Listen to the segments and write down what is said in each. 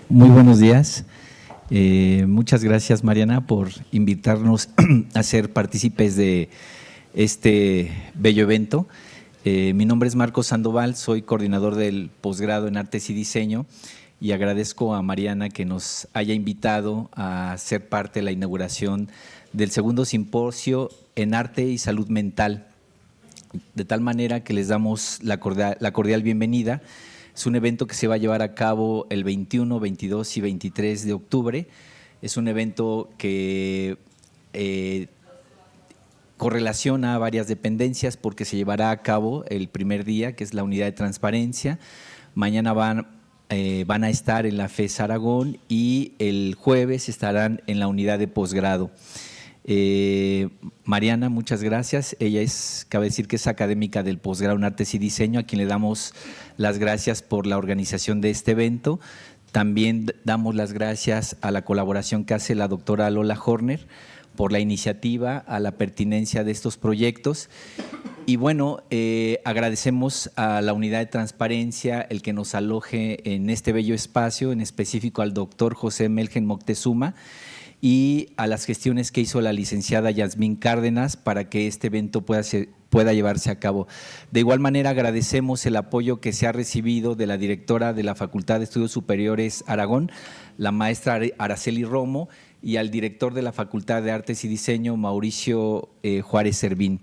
Muy buenos días. Muchas gracias, Mariana, por invitarnos a ser partícipes de este bello evento. Mi nombre es Marcos Sandoval, soy coordinador del posgrado en Artes y Diseño y agradezco a Mariana que nos haya invitado a ser parte de la inauguración del segundo simposio en Arte y Salud Mental, de tal manera que les damos la cordial bienvenida. Es un evento que se va a llevar a cabo el 21, 22 y 23 de octubre. Es un evento que correlaciona a varias dependencias porque se llevará a cabo el primer día, que es la unidad de transparencia. Mañana van a estar en la FES Aragón y el jueves estarán en la unidad de posgrado. Mariana, muchas gracias. Ella cabe decir que es académica del posgrado en Artes y Diseño, a quien le damos las gracias por la organización de este evento. También damos las gracias a la colaboración que hace la doctora Lola Horner por la iniciativa, a la pertinencia de estos proyectos. Y bueno, agradecemos a la unidad de transparencia el que nos aloje en este bello espacio, en específico al doctor José Melgen Moctezuma, y a las gestiones que hizo la licenciada Yasmín Cárdenas para que este evento pueda llevarse a cabo. De igual manera, agradecemos el apoyo que se ha recibido de la directora de la Facultad de Estudios Superiores Aragón, la maestra Araceli Romo, y al director de la Facultad de Artes y Diseño, Mauricio Juárez Servín.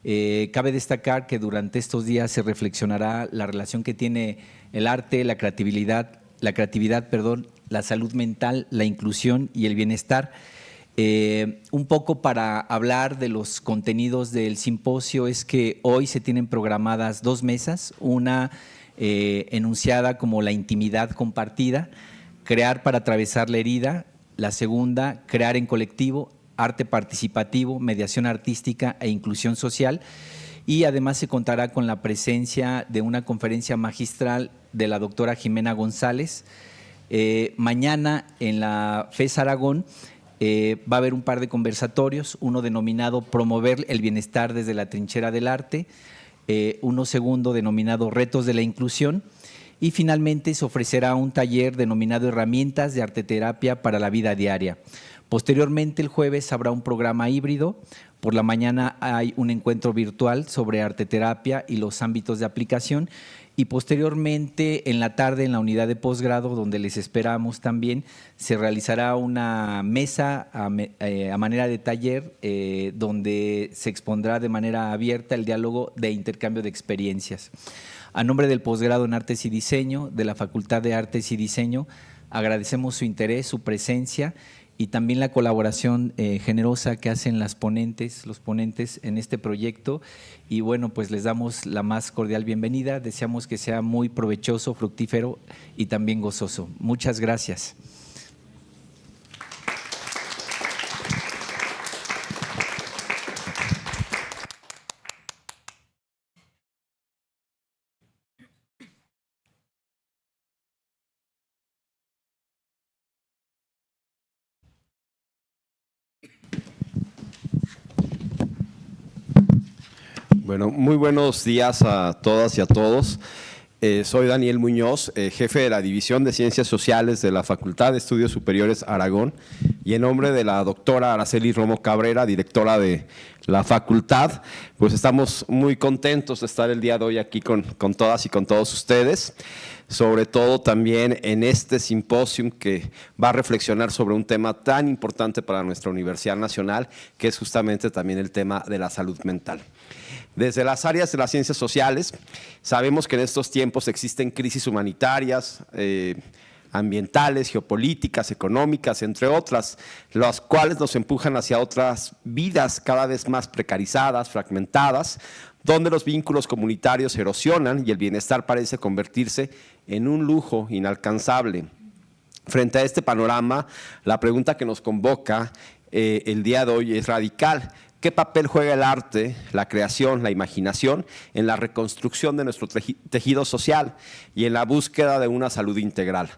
Cabe destacar que durante estos días se reflexionará la relación que tiene el arte, la creatividad, la salud mental, la inclusión y el bienestar. Un poco para hablar de los contenidos del simposio es que hoy se tienen programadas dos mesas, una enunciada como la intimidad compartida, crear para atravesar la herida, la segunda, crear en colectivo, arte participativo, mediación artística e inclusión social. Y además se contará con la presencia de una conferencia magistral de la doctora Jimena González. Mañana en la FES Aragón va a haber un par de conversatorios, uno denominado Promover el bienestar desde la trinchera del arte, uno segundo denominado Retos de la inclusión, y finalmente se ofrecerá un taller denominado Herramientas de arteterapia para la vida diaria. Posteriormente, el jueves habrá un programa híbrido. Por la mañana hay un encuentro virtual sobre arteterapia y los ámbitos de aplicación. Y posteriormente, en la tarde, en la unidad de posgrado, donde les esperamos también, se realizará una mesa a manera de taller donde se expondrá de manera abierta el diálogo de intercambio de experiencias. A nombre del posgrado en Artes y Diseño, de la Facultad de Artes y Diseño, agradecemos su interés, su presencia y también la colaboración generosa que hacen los ponentes en este proyecto. Y bueno, pues les damos la más cordial bienvenida. Deseamos que sea muy provechoso, fructífero y también gozoso. Muchas gracias. Bueno, muy buenos días a todas y a todos. Soy Daniel Muñoz, jefe de la División de Ciencias Sociales de la Facultad de Estudios Superiores Aragón, y en nombre de la doctora Araceli Romo Cabrera, directora de la facultad, pues estamos muy contentos de estar el día de hoy aquí con todas y con todos ustedes, sobre todo también en este simposio que va a reflexionar sobre un tema tan importante para nuestra Universidad Nacional, que es justamente también el tema de la salud mental. Desde las áreas de las ciencias sociales, sabemos que en estos tiempos existen crisis humanitarias, ambientales, geopolíticas, económicas, entre otras, las cuales nos empujan hacia otras vidas cada vez más precarizadas, fragmentadas, donde los vínculos comunitarios se erosionan y el bienestar parece convertirse en un lujo inalcanzable. Frente a este panorama, la pregunta que nos convoca el día de hoy es radical. ¿Qué papel juega el arte, la creación, la imaginación en la reconstrucción de nuestro tejido social y en la búsqueda de una salud integral?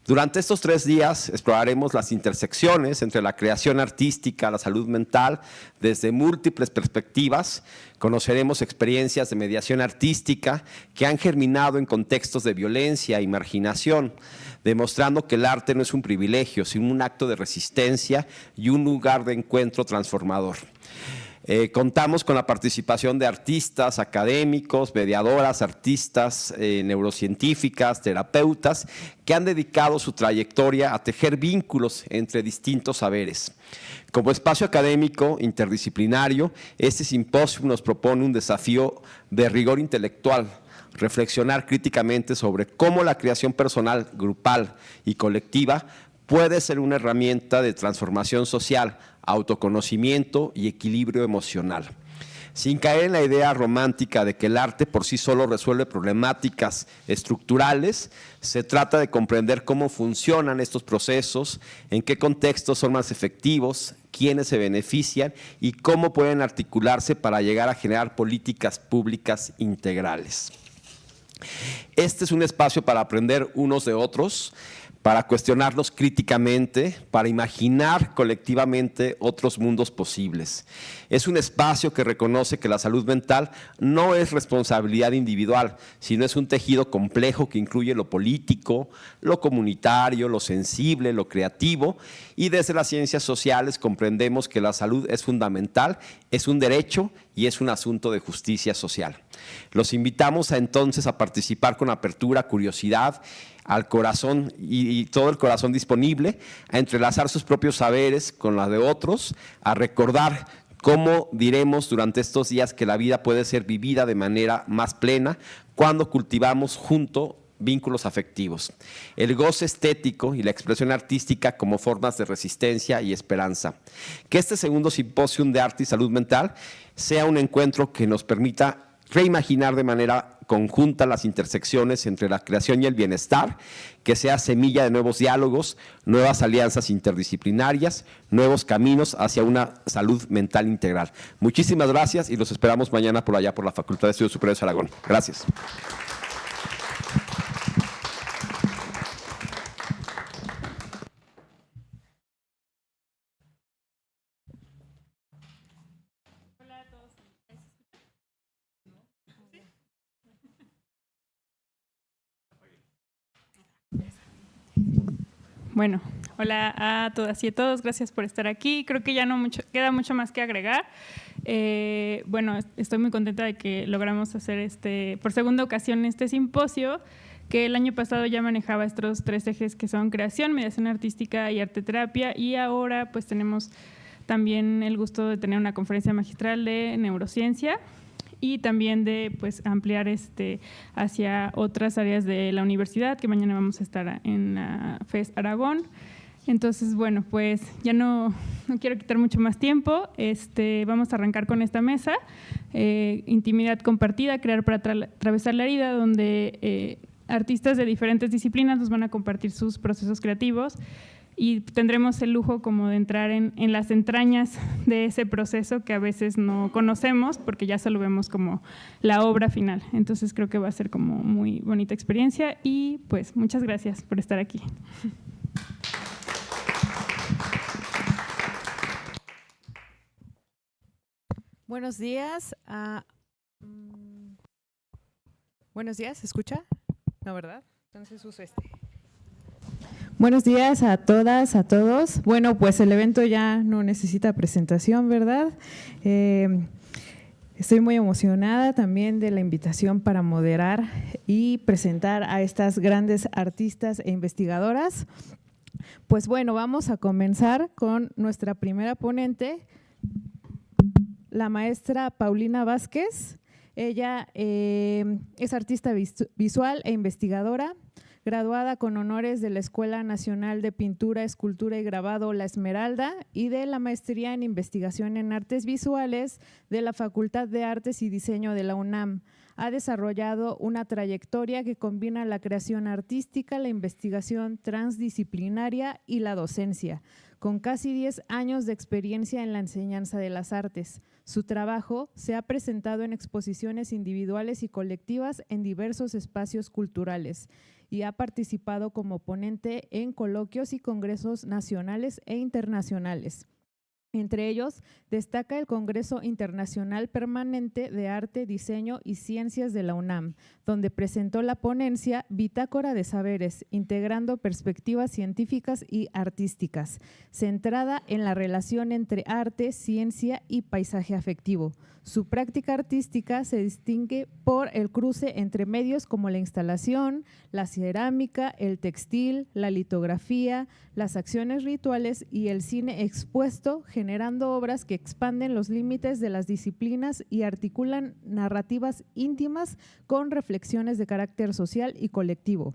Durante estos 3 días exploraremos las intersecciones entre la creación artística, la salud mental, desde múltiples perspectivas. Conoceremos experiencias de mediación artística que han germinado en contextos de violencia y marginación, demostrando que el arte no es un privilegio, sino un acto de resistencia y un lugar de encuentro transformador. Contamos con la participación de artistas, académicos, mediadoras, artistas, neurocientíficas, terapeutas, que han dedicado su trayectoria a tejer vínculos entre distintos saberes. Como espacio académico interdisciplinario, este simposio nos propone un desafío de rigor intelectual, reflexionar críticamente sobre cómo la creación personal, grupal y colectiva puede ser una herramienta de transformación social, autoconocimiento y equilibrio emocional. Sin caer en la idea romántica de que el arte por sí solo resuelve problemáticas estructurales, se trata de comprender cómo funcionan estos procesos, en qué contextos son más efectivos, quiénes se benefician y cómo pueden articularse para llegar a generar políticas públicas integrales. Este es un espacio para aprender unos de otros, para cuestionarlos críticamente, para imaginar colectivamente otros mundos posibles. Es un espacio que reconoce que la salud mental no es responsabilidad individual, sino es un tejido complejo que incluye lo político, lo comunitario, lo sensible, lo creativo, y desde las ciencias sociales comprendemos que la salud es fundamental, es un derecho y es un asunto de justicia social. Los invitamos entonces a participar con apertura, curiosidad, al corazón y todo el corazón disponible, a entrelazar sus propios saberes con la de otros, a recordar cómo diremos durante estos días que la vida puede ser vivida de manera más plena cuando cultivamos juntos vínculos afectivos, el goce estético y la expresión artística como formas de resistencia y esperanza. Que este segundo simposium de arte y salud mental sea un encuentro que nos permita reimaginar de manera conjunta las intersecciones entre la creación y el bienestar, que sea semilla de nuevos diálogos, nuevas alianzas interdisciplinarias, nuevos caminos hacia una salud mental integral. Muchísimas gracias y los esperamos mañana por allá por la Facultad de Estudios Superiores de Aragón. Gracias. Bueno, hola a todas y a todos, gracias por estar aquí. Creo que ya no queda mucho más que agregar. Bueno, estoy muy contenta de que logramos hacer por segunda ocasión este simposio, que el año pasado ya manejaba estos 3 ejes que son creación, mediación artística y arteterapia, y ahora pues tenemos también el gusto de tener una conferencia magistral de neurociencia y también de pues ampliar hacia otras áreas de la universidad, que mañana vamos a estar en la FES Aragón. Entonces, bueno, pues ya no quiero quitar mucho más tiempo. Vamos a arrancar con esta mesa, intimidad compartida, crear para atravesar la herida, donde artistas de diferentes disciplinas nos van a compartir sus procesos creativos y tendremos el lujo como de entrar en las entrañas de ese proceso que a veces no conocemos porque ya solo vemos como la obra final. Entonces creo que va a ser como muy bonita experiencia y pues muchas gracias por estar aquí. Buenos días. Buenos días, ¿se escucha? ¿No, verdad? Entonces uso Buenos días a todas, a todos. Bueno, pues el evento ya no necesita presentación, ¿verdad? Estoy muy emocionada también de la invitación para moderar y presentar a estas grandes artistas e investigadoras. Pues bueno, vamos a comenzar con nuestra primera ponente, la maestra Paulina Vázquez. Ella es artista visual e investigadora, graduada con honores de la Escuela Nacional de Pintura, Escultura y Grabado La Esmeralda y de la Maestría en Investigación en Artes Visuales de la Facultad de Artes y Diseño de la UNAM. Ha desarrollado una trayectoria que combina la creación artística, la investigación transdisciplinaria y la docencia. con casi 10 años de experiencia en la enseñanza de las artes. Su trabajo se ha presentado en exposiciones individuales y colectivas en diversos espacios culturales y ha participado como ponente en coloquios y congresos nacionales e internacionales. Entre ellos, destaca el Congreso Internacional Permanente de Arte, Diseño y Ciencias de la UNAM, donde presentó la ponencia Bitácora de Saberes, integrando perspectivas científicas y artísticas, centrada en la relación entre arte, ciencia y paisaje afectivo. Su práctica artística se distingue por el cruce entre medios como la instalación, la cerámica, el textil, la litografía, las acciones rituales y el cine expuesto, generando obras que expanden los límites de las disciplinas y articulan narrativas íntimas con reflexiones de carácter social y colectivo.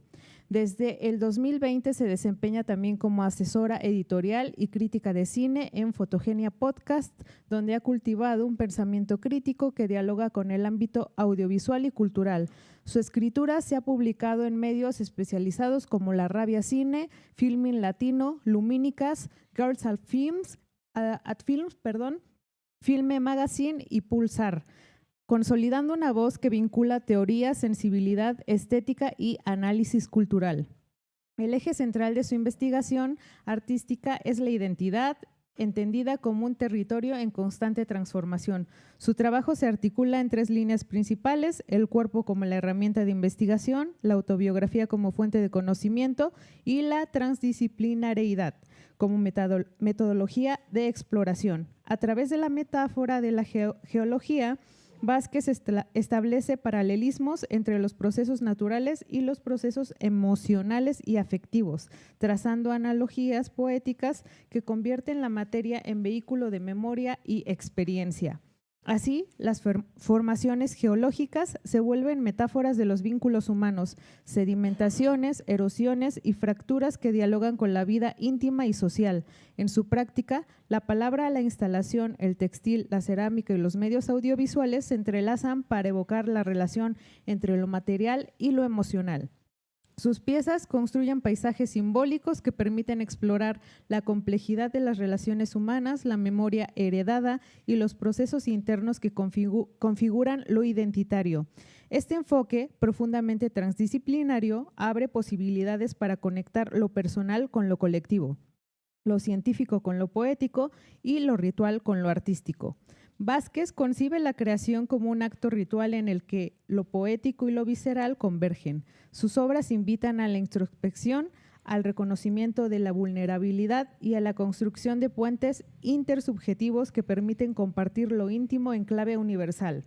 Desde el 2020 se desempeña también como asesora editorial y crítica de cine en Fotogenia Podcast, donde ha cultivado un pensamiento crítico que dialoga con el ámbito audiovisual y cultural. Su escritura se ha publicado en medios especializados como La Rabia Cine, Filmin Latino, Lumínicas, Girls at Films, Filme Magazine y Pulsar, consolidando una voz que vincula teoría, sensibilidad, estética y análisis cultural. El eje central de su investigación artística es la identidad, entendida como un territorio en constante transformación. Su trabajo se articula en 3 líneas principales: el cuerpo como la herramienta de investigación, la autobiografía como fuente de conocimiento y la transdisciplinariedad como metodología de exploración. A través de la metáfora de la geología, Vázquez establece paralelismos entre los procesos naturales y los procesos emocionales y afectivos, trazando analogías poéticas que convierten la materia en vehículo de memoria y experiencia. Así, las formaciones geológicas se vuelven metáforas de los vínculos humanos, sedimentaciones, erosiones y fracturas que dialogan con la vida íntima y social. En su práctica, la palabra, la instalación, el textil, la cerámica y los medios audiovisuales se entrelazan para evocar la relación entre lo material y lo emocional. Sus piezas construyen paisajes simbólicos que permiten explorar la complejidad de las relaciones humanas, la memoria heredada y los procesos internos que configuran lo identitario. Este enfoque, profundamente transdisciplinario, abre posibilidades para conectar lo personal con lo colectivo, lo científico con lo poético y lo ritual con lo artístico. Vázquez concibe la creación como un acto ritual en el que lo poético y lo visceral convergen. Sus obras invitan a la introspección, al reconocimiento de la vulnerabilidad y a la construcción de puentes intersubjetivos que permiten compartir lo íntimo en clave universal.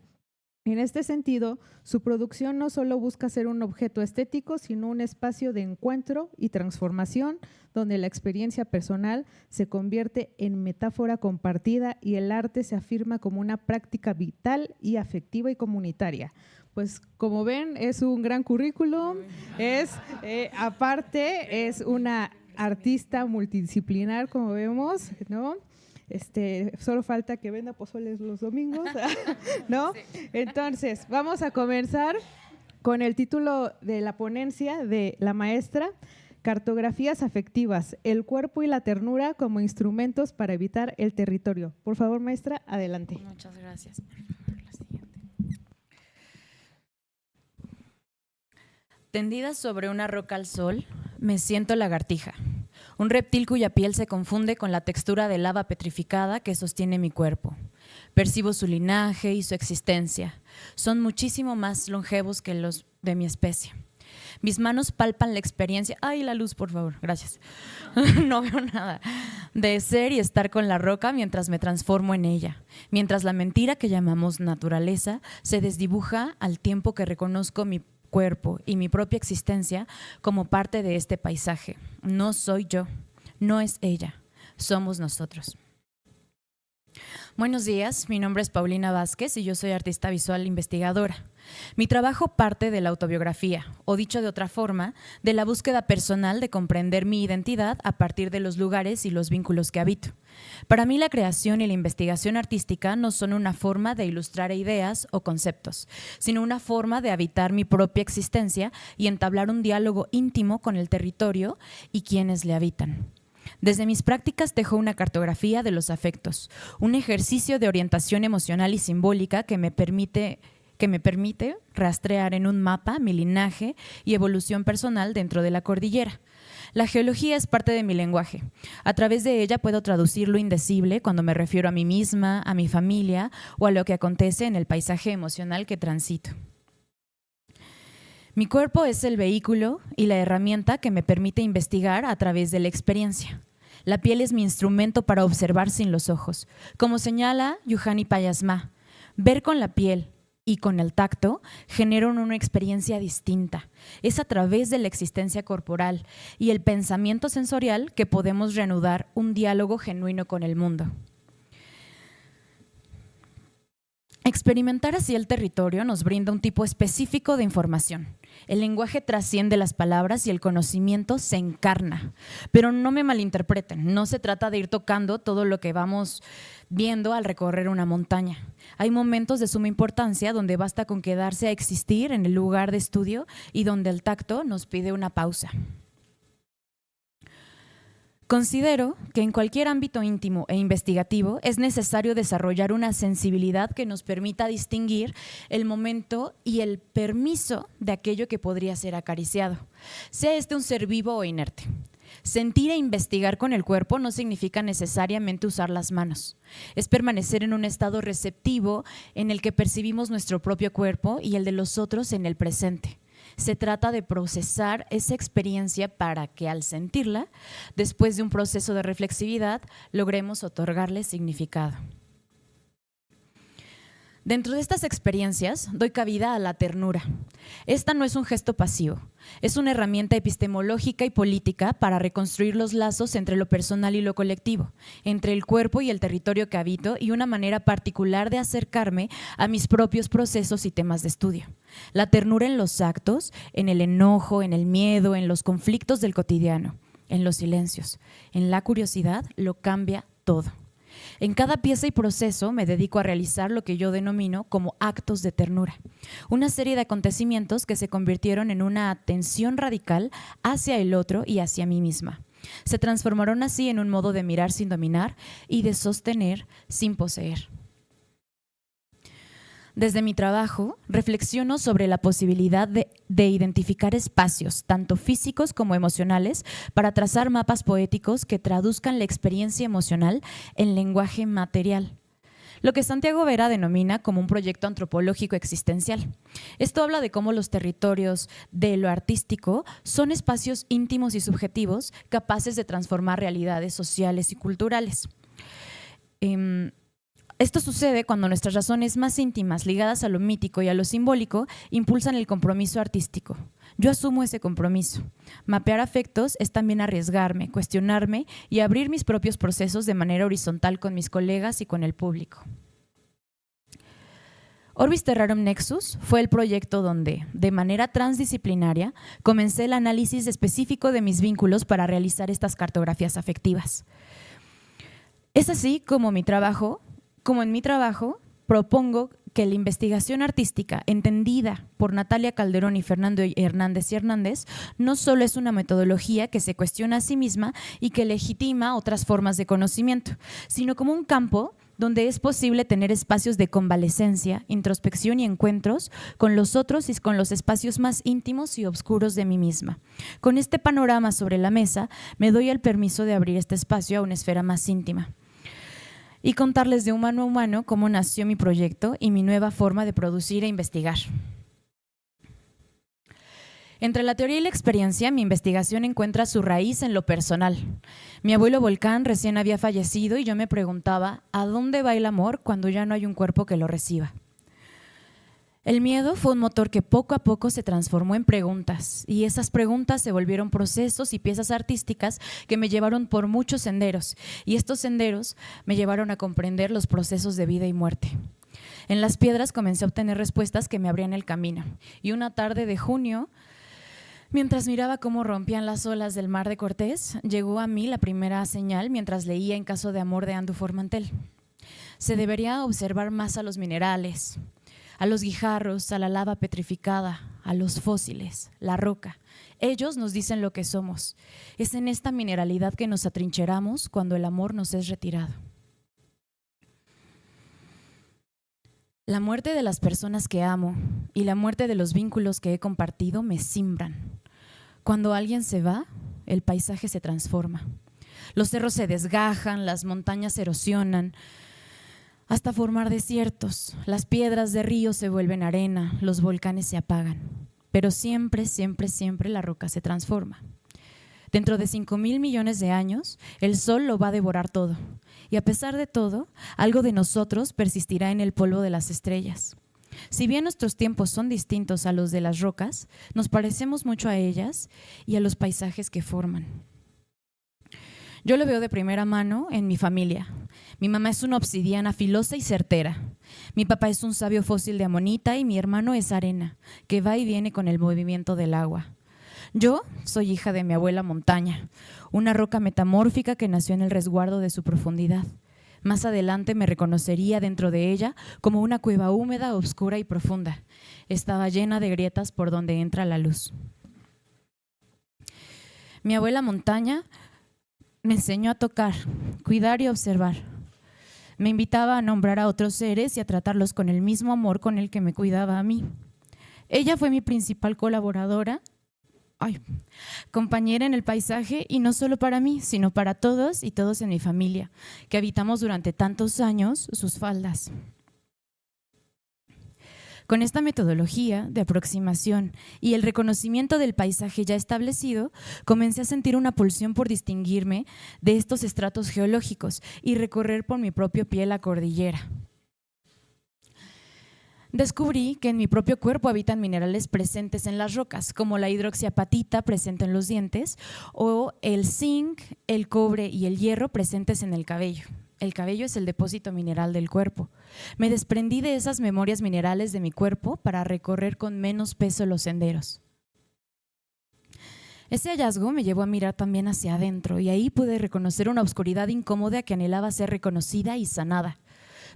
En este sentido, su producción no solo busca ser un objeto estético, sino un espacio de encuentro y transformación donde la experiencia personal se convierte en metáfora compartida y el arte se afirma como una práctica vital y afectiva y comunitaria. Pues como ven, es un gran currículum, aparte es una artista multidisciplinar, como vemos, ¿no? Solo falta que venda pozoles los domingos, ¿no? Entonces, vamos a comenzar con el título de la ponencia de la maestra: Cartografías afectivas, el cuerpo y la ternura como instrumentos para evitar el territorio. Por favor, maestra, adelante. Muchas gracias. Por favor, la siguiente. Tendida sobre una roca al sol, me siento lagartija. Un reptil cuya piel se confunde con la textura de lava petrificada que sostiene mi cuerpo. Percibo su linaje y su existencia. Son muchísimo más longevos que los de mi especie. Mis manos palpan la experiencia… ¡Ay, la luz, por favor! Gracias. No veo nada. De ser y estar con la roca mientras me transformo en ella. Mientras la mentira que llamamos naturaleza se desdibuja al tiempo que reconozco mi cuerpo y mi propia existencia como parte de este paisaje. No soy yo, no es ella, somos nosotros. Buenos días, mi nombre es Paulina Vázquez y yo soy artista visual investigadora. Mi trabajo parte de la autobiografía, o dicho de otra forma, de la búsqueda personal de comprender mi identidad a partir de los lugares y los vínculos que habito. Para mí la creación y la investigación artística no son una forma de ilustrar ideas o conceptos, sino una forma de habitar mi propia existencia y entablar un diálogo íntimo con el territorio y quienes le habitan. Desde mis prácticas tejo una cartografía de los afectos, un ejercicio de orientación emocional y simbólica que me permite rastrear en un mapa mi linaje y evolución personal dentro de la cordillera. La geología es parte de mi lenguaje. A través de ella puedo traducir lo indecible cuando me refiero a mí misma, a mi familia o a lo que acontece en el paisaje emocional que transito. Mi cuerpo es el vehículo y la herramienta que me permite investigar a través de la experiencia. La piel es mi instrumento para observar sin los ojos. Como señala Juhani Payasma, ver con la piel y con el tacto generan una experiencia distinta. Es a través de la existencia corporal y el pensamiento sensorial que podemos reanudar un diálogo genuino con el mundo. Experimentar así el territorio nos brinda un tipo específico de información. El lenguaje trasciende las palabras y el conocimiento se encarna. Pero no me malinterpreten, no se trata de ir tocando todo lo que vamos viendo al recorrer una montaña. Hay momentos de suma importancia donde basta con quedarse a existir en el lugar de estudio y donde el tacto nos pide una pausa. Considero que en cualquier ámbito íntimo e investigativo es necesario desarrollar una sensibilidad que nos permita distinguir el momento y el permiso de aquello que podría ser acariciado, sea este un ser vivo o inerte. Sentir e investigar con el cuerpo no significa necesariamente usar las manos. Es permanecer en un estado receptivo en el que percibimos nuestro propio cuerpo y el de los otros en el presente. Se trata de procesar esa experiencia para que al sentirla, después de un proceso de reflexividad, logremos otorgarle significado. Dentro de estas experiencias doy cabida a la ternura. Esta no es un gesto pasivo, es una herramienta epistemológica y política para reconstruir los lazos entre lo personal y lo colectivo, entre el cuerpo y el territorio que habito y una manera particular de acercarme a mis propios procesos y temas de estudio. La ternura en los actos, en el enojo, en el miedo, en los conflictos del cotidiano, en los silencios, en la curiosidad, lo cambia todo. En cada pieza y proceso me dedico a realizar lo que yo denomino como actos de ternura, una serie de acontecimientos que se convirtieron en una atención radical hacia el otro y hacia mí misma. Se transformaron así en un modo de mirar sin dominar y de sostener sin poseer. Desde mi trabajo, reflexiono sobre la posibilidad de identificar espacios, tanto físicos como emocionales, para trazar mapas poéticos que traduzcan la experiencia emocional en lenguaje material. Lo que Santiago Vera denomina como un proyecto antropológico existencial. Esto habla de cómo los territorios de lo artístico son espacios íntimos y subjetivos capaces de transformar realidades sociales y culturales. Esto sucede cuando nuestras razones más íntimas, ligadas a lo mítico y a lo simbólico, impulsan el compromiso artístico. Yo asumo ese compromiso. Mapear afectos es también arriesgarme, cuestionarme y abrir mis propios procesos de manera horizontal con mis colegas y con el público. Orbis Terrarum Nexus fue el proyecto donde, de manera transdisciplinaria, comencé el análisis específico de mis vínculos para realizar estas cartografías afectivas. Es así como en mi trabajo, propongo que la investigación artística, entendida por Natalia Calderón y Fernando Hernández, no solo es una metodología que se cuestiona a sí misma y que legitima otras formas de conocimiento, sino como un campo donde es posible tener espacios de convalescencia, introspección y encuentros con los otros y con los espacios más íntimos y oscuros de mí misma. Con este panorama sobre la mesa, me doy el permiso de abrir este espacio a una esfera más íntima y contarles de humano a humano cómo nació mi proyecto y mi nueva forma de producir e investigar. Entre la teoría y la experiencia, mi investigación encuentra su raíz en lo personal. Mi abuelo Volcán recién había fallecido y yo me preguntaba, ¿a dónde va el amor cuando ya no hay un cuerpo que lo reciba? El miedo fue un motor que poco a poco se transformó en preguntas y esas preguntas se volvieron procesos y piezas artísticas que me llevaron por muchos senderos y estos senderos me llevaron a comprender los procesos de vida y muerte. En las piedras comencé a obtener respuestas que me abrían el camino y una tarde de junio, mientras miraba cómo rompían las olas del mar de Cortés, llegó a mí la primera señal mientras leía En caso de amor de Andu Formantel. Se debería observar más a los minerales, a los guijarros, a la lava petrificada, a los fósiles, la roca. Ellos nos dicen lo que somos. Es en esta mineralidad que nos atrincheramos cuando el amor nos es retirado. La muerte de las personas que amo y la muerte de los vínculos que he compartido me simbran. Cuando alguien se va, el paisaje se transforma. Los cerros se desgajan, las montañas se erosionan, hasta formar desiertos. Las piedras de río se vuelven arena, los volcanes se apagan. Pero siempre, siempre, siempre la roca se transforma. Dentro de 5,000 millones de años, el sol lo va a devorar todo. Y a pesar de todo, algo de nosotros persistirá en el polvo de las estrellas. Si bien nuestros tiempos son distintos a los de las rocas, nos parecemos mucho a ellas y a los paisajes que forman. Yo lo veo de primera mano en mi familia. Mi mamá es una obsidiana filosa y certera. Mi papá es un sabio fósil de amonita y mi hermano es arena, que va y viene con el movimiento del agua. Yo soy hija de mi abuela montaña, una roca metamórfica que nació en el resguardo de su profundidad. Más adelante me reconocería dentro de ella como una cueva húmeda, oscura y profunda. Estaba llena de grietas por donde entra la luz. Mi abuela montaña me enseñó a tocar, cuidar y observar. Me invitaba a nombrar a otros seres y a tratarlos con el mismo amor con el que me cuidaba a mí. Ella fue mi principal colaboradora, compañera en el paisaje, y no solo para mí, sino para todos y todos en mi familia, que habitamos durante tantos años sus faldas. Con esta metodología de aproximación y el reconocimiento del paisaje ya establecido, comencé a sentir una pulsión por distinguirme de estos estratos geológicos y recorrer por mi propio pie la cordillera. Descubrí que en mi propio cuerpo habitan minerales presentes en las rocas, como la hidroxiapatita presente en los dientes, o el zinc, el cobre y el hierro presentes en el cabello. El cabello es el depósito mineral del cuerpo. Me desprendí de esas memorias minerales de mi cuerpo para recorrer con menos peso los senderos. Ese hallazgo me llevó a mirar también hacia adentro y ahí pude reconocer una oscuridad incómoda que anhelaba ser reconocida y sanada.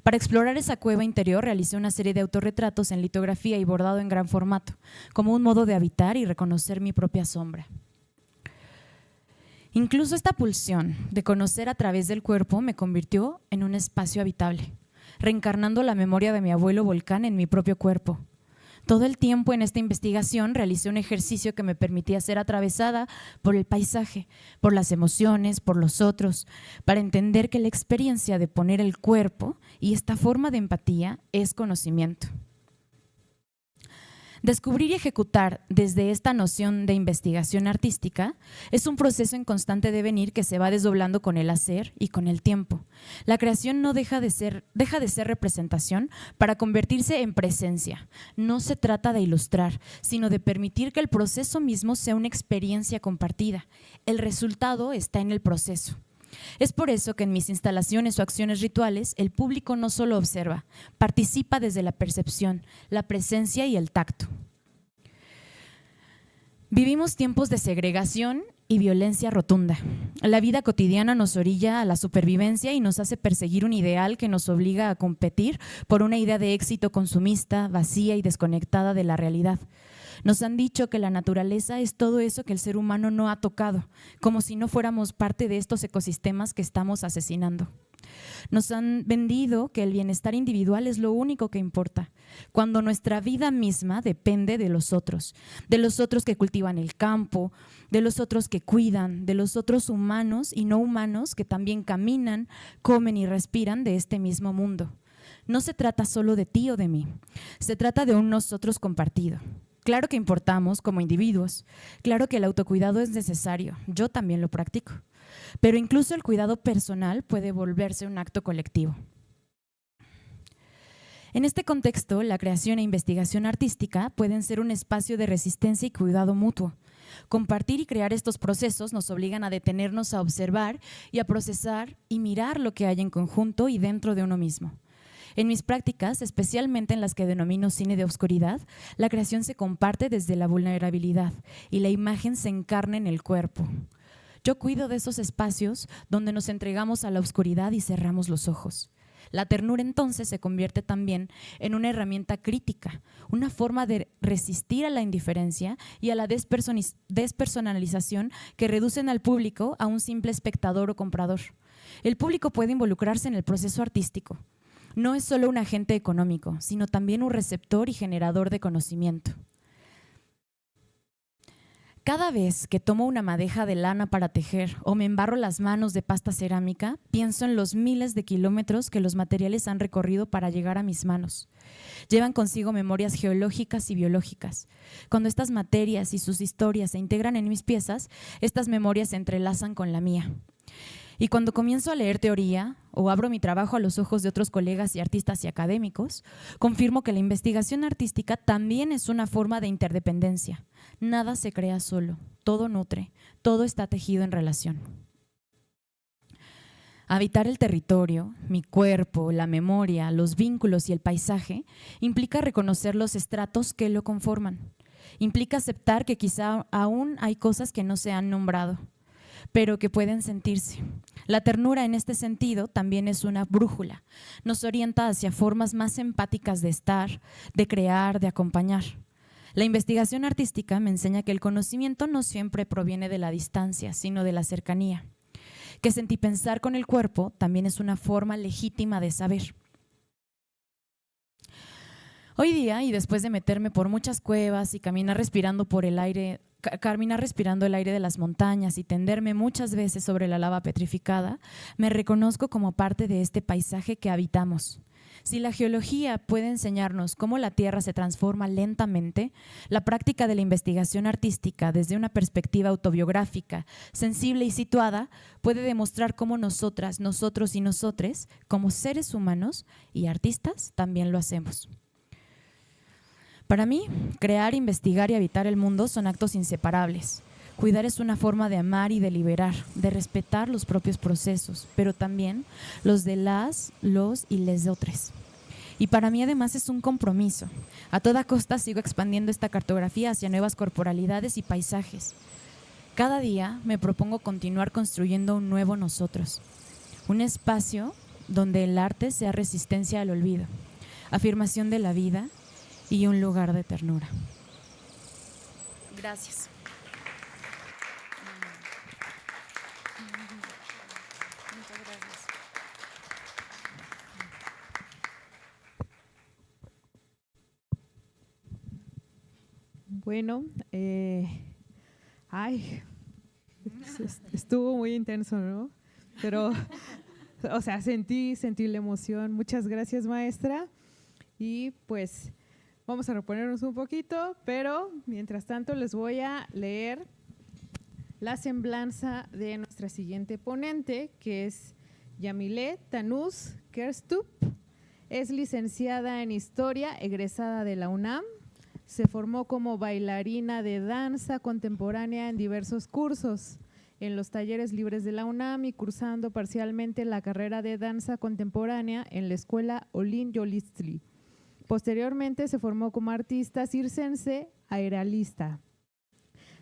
Para explorar esa cueva interior realicé una serie de autorretratos en litografía y bordado en gran formato, como un modo de habitar y reconocer mi propia sombra. Incluso esta pulsión de conocer a través del cuerpo me convirtió en un espacio habitable, reencarnando la memoria de mi abuelo volcán en mi propio cuerpo. Todo el tiempo en esta investigación realicé un ejercicio que me permitía ser atravesada por el paisaje, por las emociones, por los otros, para entender que la experiencia de poner el cuerpo y esta forma de empatía es conocimiento. Descubrir y ejecutar desde esta noción de investigación artística es un proceso en constante devenir que se va desdoblando con el hacer y con el tiempo. La creación no deja de ser representación para convertirse en presencia. No se trata de ilustrar, sino de permitir que el proceso mismo sea una experiencia compartida. El resultado está en el proceso. Es por eso que en mis instalaciones o acciones rituales el público no solo observa, participa desde la percepción, la presencia y el tacto. Vivimos tiempos de segregación y violencia rotunda. La vida cotidiana nos orilla a la supervivencia y nos hace perseguir un ideal que nos obliga a competir por una idea de éxito consumista, vacía y desconectada de la realidad. Nos han dicho que la naturaleza es todo eso que el ser humano no ha tocado, como si no fuéramos parte de estos ecosistemas que estamos asesinando. Nos han vendido que el bienestar individual es lo único que importa, cuando nuestra vida misma depende de los otros que cultivan el campo, de los otros que cuidan, de los otros humanos y no humanos que también caminan, comen y respiran de este mismo mundo. No se trata solo de ti o de mí, se trata de un nosotros compartido. Claro que importamos como individuos, claro que el autocuidado es necesario, yo también lo practico, pero incluso el cuidado personal puede volverse un acto colectivo. En este contexto, la creación e investigación artística pueden ser un espacio de resistencia y cuidado mutuo. Compartir y crear estos procesos nos obligan a detenernos a observar y a procesar y mirar lo que hay en conjunto y dentro de uno mismo. En mis prácticas, especialmente en las que denomino cine de oscuridad, la creación se comparte desde la vulnerabilidad y la imagen se encarna en el cuerpo. Yo cuido de esos espacios donde nos entregamos a la oscuridad y cerramos los ojos. La ternura entonces se convierte también en una herramienta crítica, una forma de resistir a la indiferencia y a la despersonalización que reducen al público a un simple espectador o comprador. El público puede involucrarse en el proceso artístico. No es solo un agente económico, sino también un receptor y generador de conocimiento. Cada vez que tomo una madeja de lana para tejer o me embarro las manos de pasta cerámica, pienso en los miles de kilómetros que los materiales han recorrido para llegar a mis manos. Llevan consigo memorias geológicas y biológicas. Cuando estas materias y sus historias se integran en mis piezas, estas memorias se entrelazan con la mía. Y cuando comienzo a leer teoría o abro mi trabajo a los ojos de otros colegas y artistas y académicos, confirmo que la investigación artística también es una forma de interdependencia. Nada se crea solo, todo nutre, todo está tejido en relación. Habitar el territorio, mi cuerpo, la memoria, los vínculos y el paisaje implica reconocer los estratos que lo conforman. Implica aceptar que quizá aún hay cosas que no se han nombrado, pero que pueden sentirse. La ternura en este sentido también es una brújula. Nos orienta hacia formas más empáticas de estar, de crear, de acompañar. La investigación artística me enseña que el conocimiento no siempre proviene de la distancia, sino de la cercanía. Que sentipensar con el cuerpo también es una forma legítima de saber. Hoy día, y después de meterme por muchas cuevas y caminar respirando el aire de las montañas y tenderme muchas veces sobre la lava petrificada, me reconozco como parte de este paisaje que habitamos. Si la geología puede enseñarnos cómo la Tierra se transforma lentamente, la práctica de la investigación artística desde una perspectiva autobiográfica, sensible y situada, puede demostrar cómo nosotras, nosotros y nosotres, como seres humanos y artistas, también lo hacemos. Para mí, crear, investigar y habitar el mundo son actos inseparables. Cuidar es una forma de amar y de liberar, de respetar los propios procesos, pero también los de los y les de otros. Y para mí además es un compromiso. A toda costa sigo expandiendo esta cartografía hacia nuevas corporalidades y paisajes. Cada día me propongo continuar construyendo un nuevo nosotros, un espacio donde el arte sea resistencia al olvido, afirmación de la vida y un lugar de ternura. Gracias. Muchas gracias. Bueno, estuvo muy intenso, ¿no? Pero, o sea, sentí la emoción. Muchas gracias, maestra. Y pues vamos a reponernos un poquito, pero mientras tanto les voy a leer la semblanza de nuestra siguiente ponente, que es Yamile Tanús Kerstup. Es licenciada en Historia, egresada de la UNAM. Se formó como bailarina de danza contemporánea en diversos cursos, en los talleres libres de la UNAM y cursando parcialmente la carrera de danza contemporánea en la escuela Olin Yolistli. Posteriormente se formó como artista circense aeralista.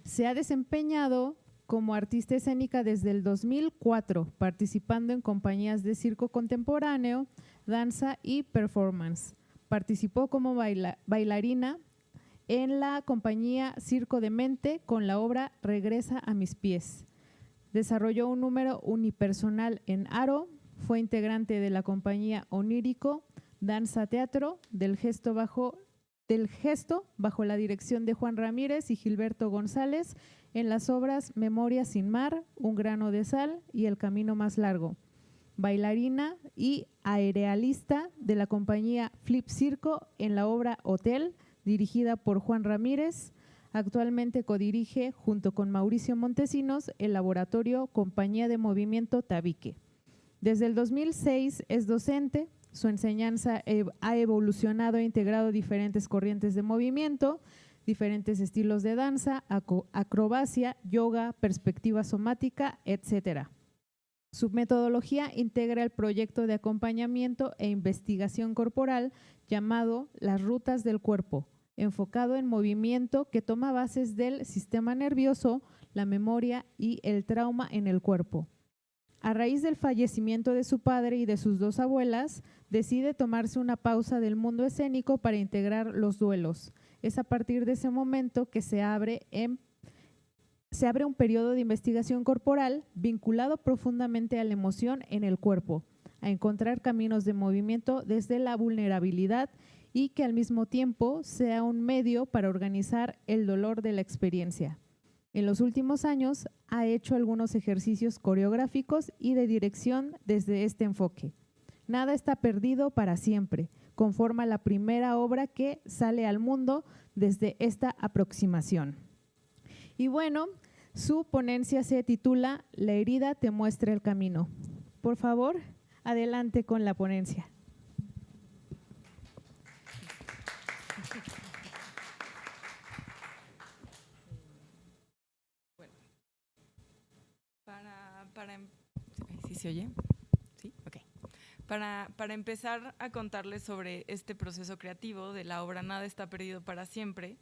Se ha desempeñado como artista escénica desde el 2004, participando en compañías de circo contemporáneo, danza y performance. Participó como bailarina en la compañía Circo de Mente con la obra Regresa a mis pies. Desarrolló un número unipersonal en Aro, fue integrante de la compañía Onírico Danza Teatro del gesto bajo la dirección de Juan Ramírez y Gilberto González en las obras Memoria sin mar, Un grano de sal y El camino más largo. Bailarina y aerealista de la compañía Flip Circo en la obra Hotel, dirigida por Juan Ramírez. Actualmente codirige junto con Mauricio Montesinos el laboratorio Compañía de Movimiento Tabique. Desde el 2006 es docente. Su enseñanza ha evolucionado e integrado diferentes corrientes de movimiento, diferentes estilos de danza, acrobacia, yoga, perspectiva somática, etc. Su metodología integra el proyecto de acompañamiento e investigación corporal llamado Las Rutas del Cuerpo, enfocado en movimiento que toma bases del sistema nervioso, la memoria y el trauma en el cuerpo. A raíz del fallecimiento de su padre y de sus dos abuelas, decide tomarse una pausa del mundo escénico para integrar los duelos. Es a partir de ese momento que se abre un periodo de investigación corporal vinculado profundamente a la emoción en el cuerpo, a encontrar caminos de movimiento desde la vulnerabilidad y que al mismo tiempo sea un medio para organizar el dolor de la experiencia. En los últimos años ha hecho algunos ejercicios coreográficos y de dirección desde este enfoque. Nada está perdido para siempre, conforma la primera obra que sale al mundo desde esta aproximación. Y bueno, su ponencia se titula La herida te muestra el camino. Por favor, adelante con la ponencia. ¿Sí se oye? ¿Sí? Ok. Para empezar a contarles sobre este proceso creativo de la obra Nada está perdido para siempre,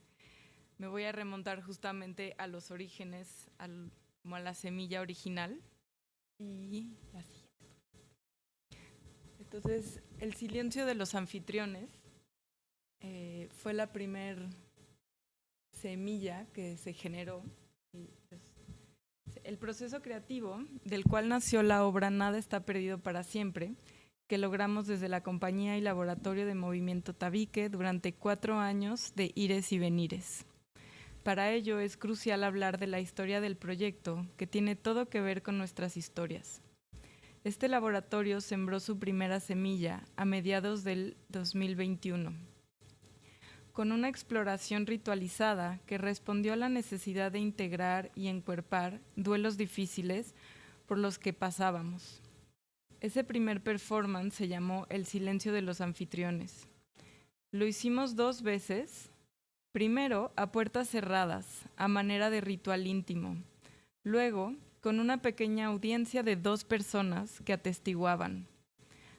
me voy a remontar justamente a los orígenes, como a la semilla original. Y la siguiente. Entonces, el silencio de los anfitriones fue la primer semilla que se generó. El proceso creativo del cual nació la obra Nada está perdido para siempre, que logramos desde la compañía y laboratorio de movimiento Tabique durante 4 años de ires y venires. Para ello es crucial hablar de la historia del proyecto, que tiene todo que ver con nuestras historias. Este laboratorio sembró su primera semilla a mediados del 2021. Con una exploración ritualizada que respondió a la necesidad de integrar y encuerpar duelos difíciles por los que pasábamos. Ese primer performance se llamó El silencio de los anfitriones. Lo hicimos 2 veces, primero a puertas cerradas, a manera de ritual íntimo, luego con una pequeña audiencia de 2 personas que atestiguaban.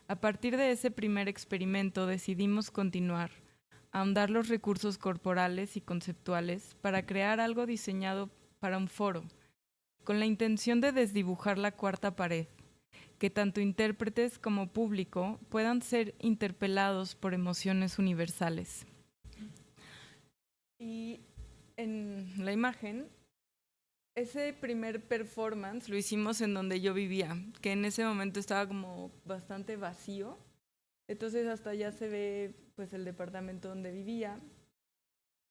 A partir de ese primer experimento decidimos continuar, ahondar los recursos corporales y conceptuales para crear algo diseñado para un foro, con la intención de desdibujar la cuarta pared, que tanto intérpretes como público puedan ser interpelados por emociones universales. Y en la imagen, ese primer performance lo hicimos en donde yo vivía, que en ese momento estaba como bastante vacío. Entonces hasta allá se ve pues el departamento donde vivía.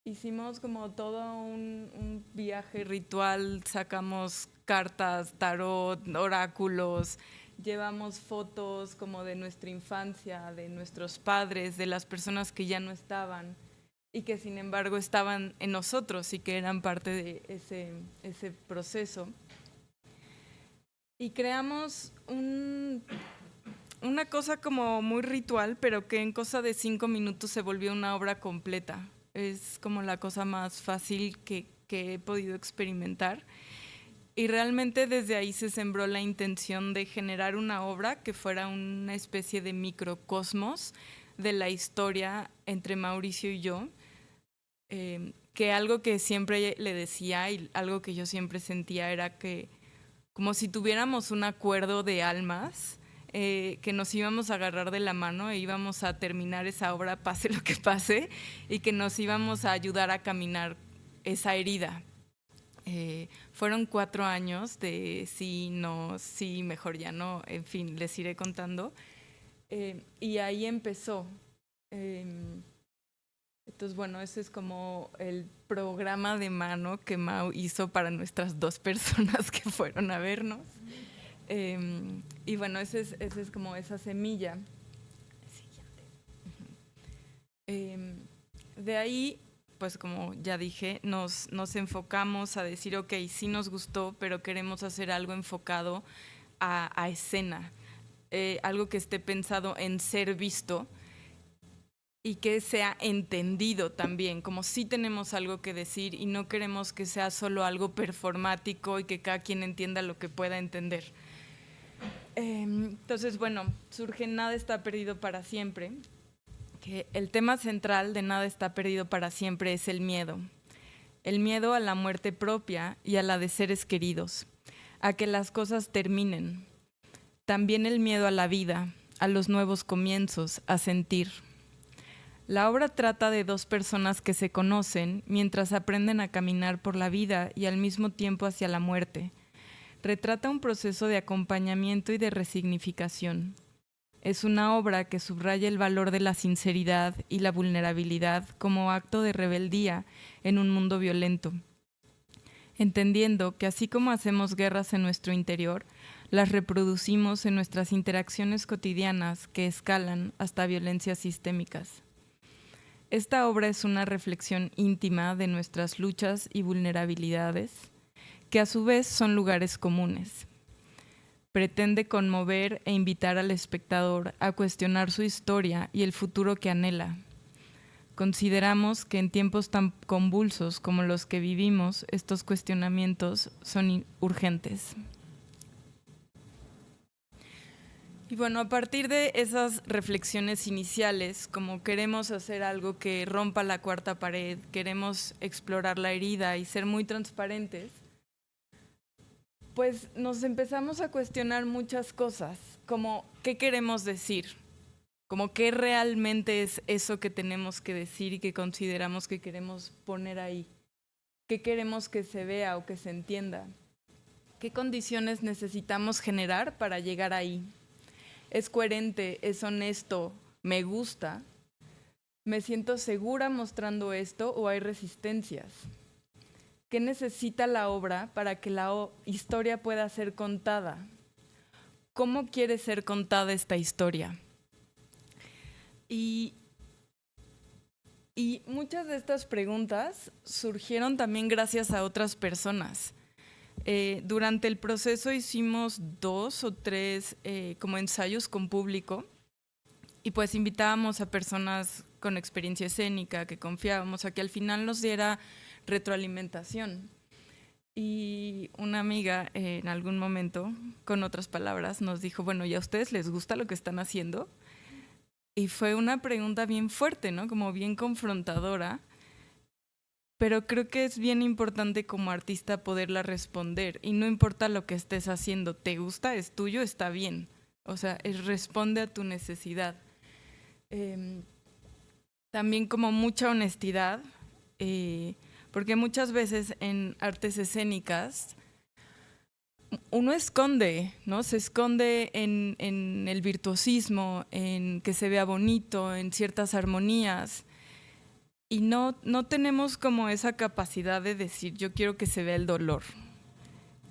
Hicimos como todo un viaje ritual, sacamos cartas, tarot, oráculos, llevamos fotos como de nuestra infancia, de nuestros padres, de las personas que ya no estaban y que sin embargo estaban en nosotros y que eran parte de ese proceso. Y creamos una cosa como muy ritual, pero que en cosa de 5 minutos se volvió una obra completa. Es como la cosa más fácil que he podido experimentar. Y realmente desde ahí se sembró la intención de generar una obra que fuera una especie de microcosmos de la historia entre Mauricio y yo, que algo que siempre le decía y algo que yo siempre sentía era que como si tuviéramos un acuerdo de almas, que nos íbamos a agarrar de la mano e íbamos a terminar esa obra pase lo que pase y que nos íbamos a ayudar a caminar esa herida. Fueron 4 años de sí, no, sí, mejor ya no, en fin, les iré contando. Y ahí empezó. Entonces, bueno, ese es como el programa de mano que Mau hizo para nuestras 2 personas que fueron a vernos. Y bueno, ese es como esa semilla. De ahí, pues como ya dije, nos enfocamos a decir, ok, sí nos gustó, pero queremos hacer algo enfocado a escena, algo que esté pensado en ser visto y que sea entendido también, como sí tenemos algo que decir y no queremos que sea solo algo performático y que cada quien entienda lo que pueda entender. Entonces, bueno, surge Nada está perdido para siempre, que el tema central de Nada está perdido para siempre es el miedo a la muerte propia y a la de seres queridos, a que las cosas terminen, también el miedo a la vida, a los nuevos comienzos, a sentir. La obra trata de dos personas que se conocen mientras aprenden a caminar por la vida y al mismo tiempo hacia la muerte. Retrata un proceso de acompañamiento y de resignificación. Es una obra que subraya el valor de la sinceridad y la vulnerabilidad como acto de rebeldía en un mundo violento, entendiendo que así como hacemos guerras en nuestro interior, las reproducimos en nuestras interacciones cotidianas que escalan hasta violencias sistémicas. Esta obra es una reflexión íntima de nuestras luchas y vulnerabilidades, que a su vez son lugares comunes. Pretende conmover e invitar al espectador a cuestionar su historia y el futuro que anhela. Consideramos que en tiempos tan convulsos como los que vivimos, estos cuestionamientos son urgentes. Y bueno, a partir de esas reflexiones iniciales, como queremos hacer algo que rompa la cuarta pared, queremos explorar la herida y ser muy transparentes, pues nos empezamos a cuestionar muchas cosas, como qué queremos decir, como qué realmente es eso que tenemos que decir y que consideramos que queremos poner ahí, qué queremos que se vea o que se entienda, qué condiciones necesitamos generar para llegar ahí. ¿Es coherente? ¿Es honesto? ¿Me gusta? ¿Me siento segura mostrando esto o hay resistencias? ¿Qué necesita la obra para que la historia pueda ser contada? ¿Cómo quiere ser contada esta historia? Y muchas de estas preguntas surgieron también gracias a otras personas. Durante el proceso hicimos 2 o 3 como ensayos con público y pues invitábamos a personas con experiencia escénica que confiábamos a que al final nos diera retroalimentación. Y una amiga en algún momento, con otras palabras, nos dijo, bueno, ¿y a ustedes les gusta lo que están haciendo? Y fue una pregunta bien fuerte, ¿no? Como bien confrontadora. Pero creo que es bien importante como artista poderla responder y no importa lo que estés haciendo, ¿te gusta? ¿Es tuyo? Está bien. O sea, responde a tu necesidad. También como mucha honestidad, porque muchas veces en artes escénicas uno esconde, ¿no? Se esconde en el virtuosismo, en que se vea bonito, en ciertas armonías. Y no tenemos como esa capacidad de decir, yo quiero que se vea el dolor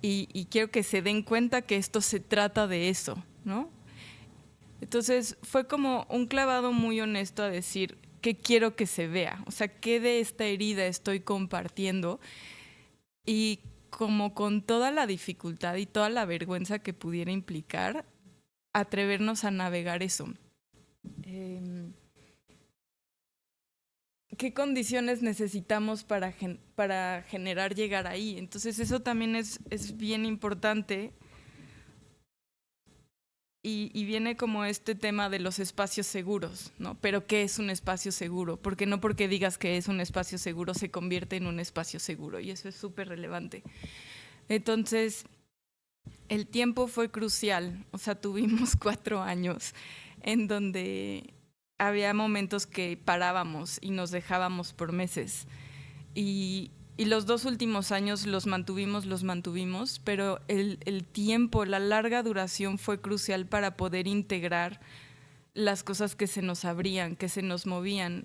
y quiero que se den cuenta que esto se trata de eso, ¿no? Entonces fue como un clavado muy honesto a decir, ¿qué quiero que se vea? O sea, ¿qué de esta herida estoy compartiendo? Y como con toda la dificultad y toda la vergüenza que pudiera implicar, atrevernos a navegar eso. ¿Qué condiciones necesitamos para generar llegar ahí? Entonces eso también es bien importante y viene como este tema de los espacios seguros, ¿no? Pero ¿qué es un espacio seguro? Porque no porque digas que es un espacio seguro se convierte en un espacio seguro y eso es súper relevante. Entonces el tiempo fue crucial, o sea, tuvimos 4 años en donde había momentos que parábamos y nos dejábamos por meses. Y los 2 últimos años los mantuvimos, pero el tiempo, la larga duración fue crucial para poder integrar las cosas que se nos abrían, que se nos movían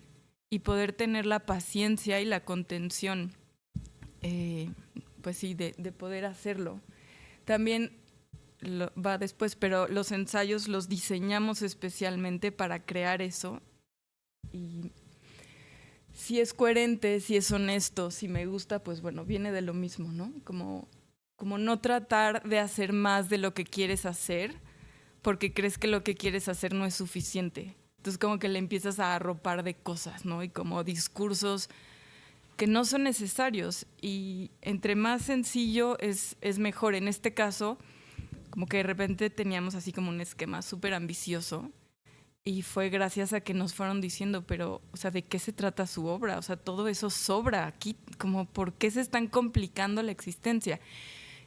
y poder tener la paciencia y la contención, pues sí, de poder hacerlo. También va después, pero los ensayos los diseñamos especialmente para crear eso. Y si es coherente, si es honesto, si me gusta, pues bueno, viene de lo mismo, ¿no? Como no tratar de hacer más de lo que quieres hacer porque crees que lo que quieres hacer no es suficiente. Entonces como que le empiezas a arropar de cosas, ¿no? Y como discursos que no son necesarios. Y entre más sencillo es mejor. En este caso, como que de repente teníamos así como un esquema súper ambicioso y fue gracias a que nos fueron diciendo, pero, o sea, ¿de qué se trata su obra? O sea, todo eso sobra aquí, como ¿por qué se están complicando la existencia?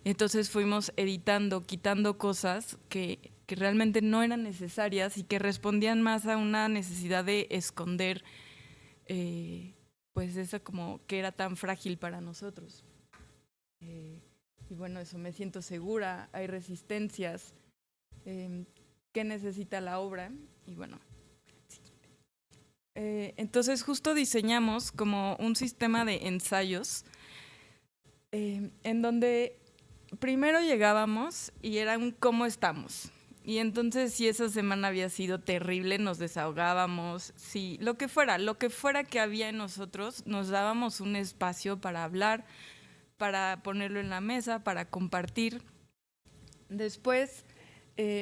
Entonces fuimos editando, quitando cosas que que realmente no eran necesarias y que respondían más a una necesidad de esconder pues esa como que era tan frágil para nosotros. Y bueno, eso, me siento segura, hay resistencias, ¿qué necesita la obra? Y bueno, entonces justo diseñamos como un sistema de ensayos en donde primero llegábamos y era un ¿cómo estamos? Y entonces si esa semana había sido terrible, nos desahogábamos, sí, lo que fuera que había en nosotros, nos dábamos un espacio para hablar, para ponerlo en la mesa, para compartir. Después,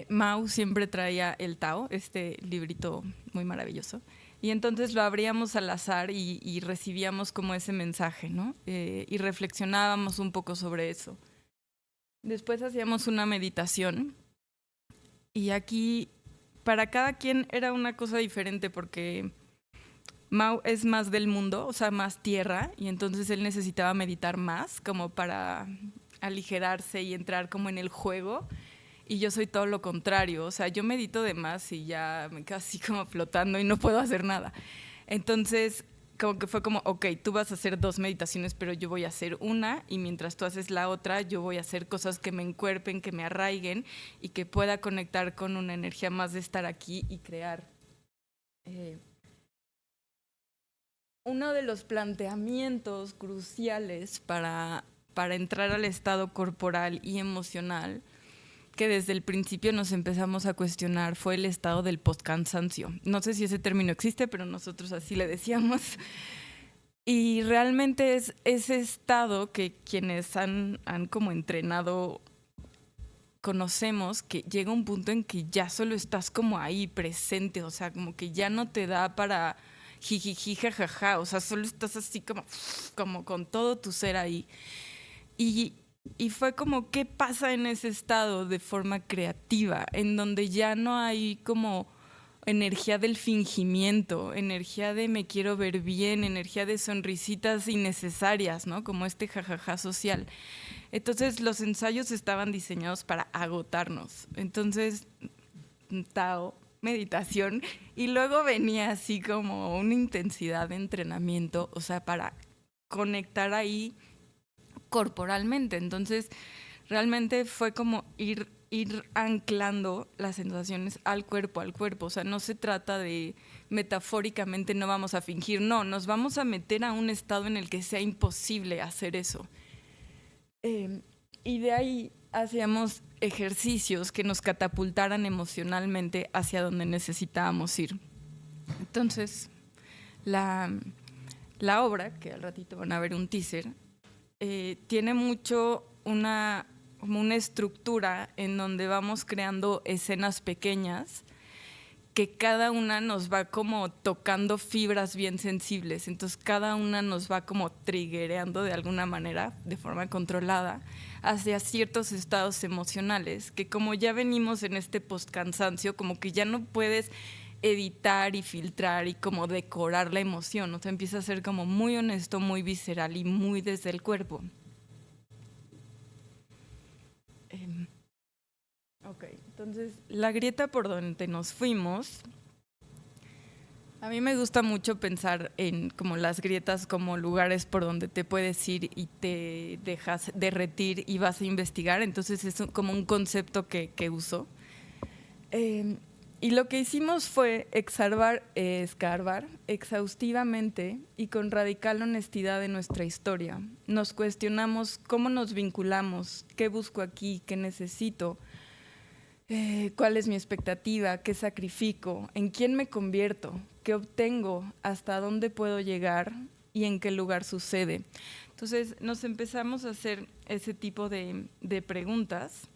Mau siempre traía el Tao, este librito muy maravilloso, y entonces lo abríamos al azar y recibíamos como ese mensaje, ¿no? Y reflexionábamos un poco sobre eso. Después hacíamos una meditación y aquí para cada quien era una cosa diferente porque Mau es más del mundo, o sea, más tierra, y entonces él necesitaba meditar más como para aligerarse y entrar como en el juego. Y yo soy todo lo contrario, o sea, yo medito de más y ya me quedo así como flotando y no puedo hacer nada. Entonces, como que fue como, ok, tú vas a hacer 2 meditaciones, pero yo voy a hacer una, y mientras tú haces la otra, yo voy a hacer cosas que me encuerpen, que me arraiguen y que pueda conectar con una energía más de estar aquí y crear. Uno de los planteamientos cruciales para entrar al estado corporal y emocional que desde el principio nos empezamos a cuestionar fue el estado del postcansancio. No sé si ese término existe, pero nosotros así le decíamos. Y realmente es ese estado que quienes han como entrenado conocemos, que llega un punto en que ya solo estás como ahí presente, o sea, como que ya no te da para jijiji, jajaja, o sea, solo estás así como con todo tu ser ahí. Y fue como, ¿qué pasa en ese estado de forma creativa? En donde ya no hay como energía del fingimiento, energía de me quiero ver bien, energía de sonrisitas innecesarias, ¿no? Como este jajaja social. Entonces los ensayos estaban diseñados para agotarnos. Entonces, Tao, meditación, y luego venía así como una intensidad de entrenamiento, o sea, para conectar ahí corporalmente. Entonces, realmente fue como ir anclando las sensaciones al cuerpo. O sea, no se trata de metafóricamente no vamos a fingir, no, nos vamos a meter a un estado en el que sea imposible hacer eso. Y de ahí hacíamos ejercicios que nos catapultaran emocionalmente hacia donde necesitábamos ir. Entonces, la obra, que al ratito van a ver un teaser, tiene mucho como una estructura en donde vamos creando escenas pequeñas que cada una nos va como tocando fibras bien sensibles. Entonces cada una nos va como triggereando de alguna manera, de forma controlada, hacia ciertos estados emocionales que como ya venimos en este postcansancio, como que ya no puedes editar y filtrar y como decorar la emoción, o sea, empieza a ser como muy honesto, muy visceral y muy desde el cuerpo. Ok, entonces la grieta por donde nos fuimos, a mí me gusta mucho pensar en como las grietas como lugares por donde te puedes ir y te dejas derretir y vas a investigar, entonces es como un concepto que uso. Y lo que hicimos fue escarbar exhaustivamente y con radical honestidad de nuestra historia. Nos cuestionamos cómo nos vinculamos, qué busco aquí, qué necesito, cuál es mi expectativa, qué sacrifico, en quién me convierto, qué obtengo, hasta dónde puedo llegar y en qué lugar sucede. Entonces nos empezamos a hacer ese tipo de preguntas.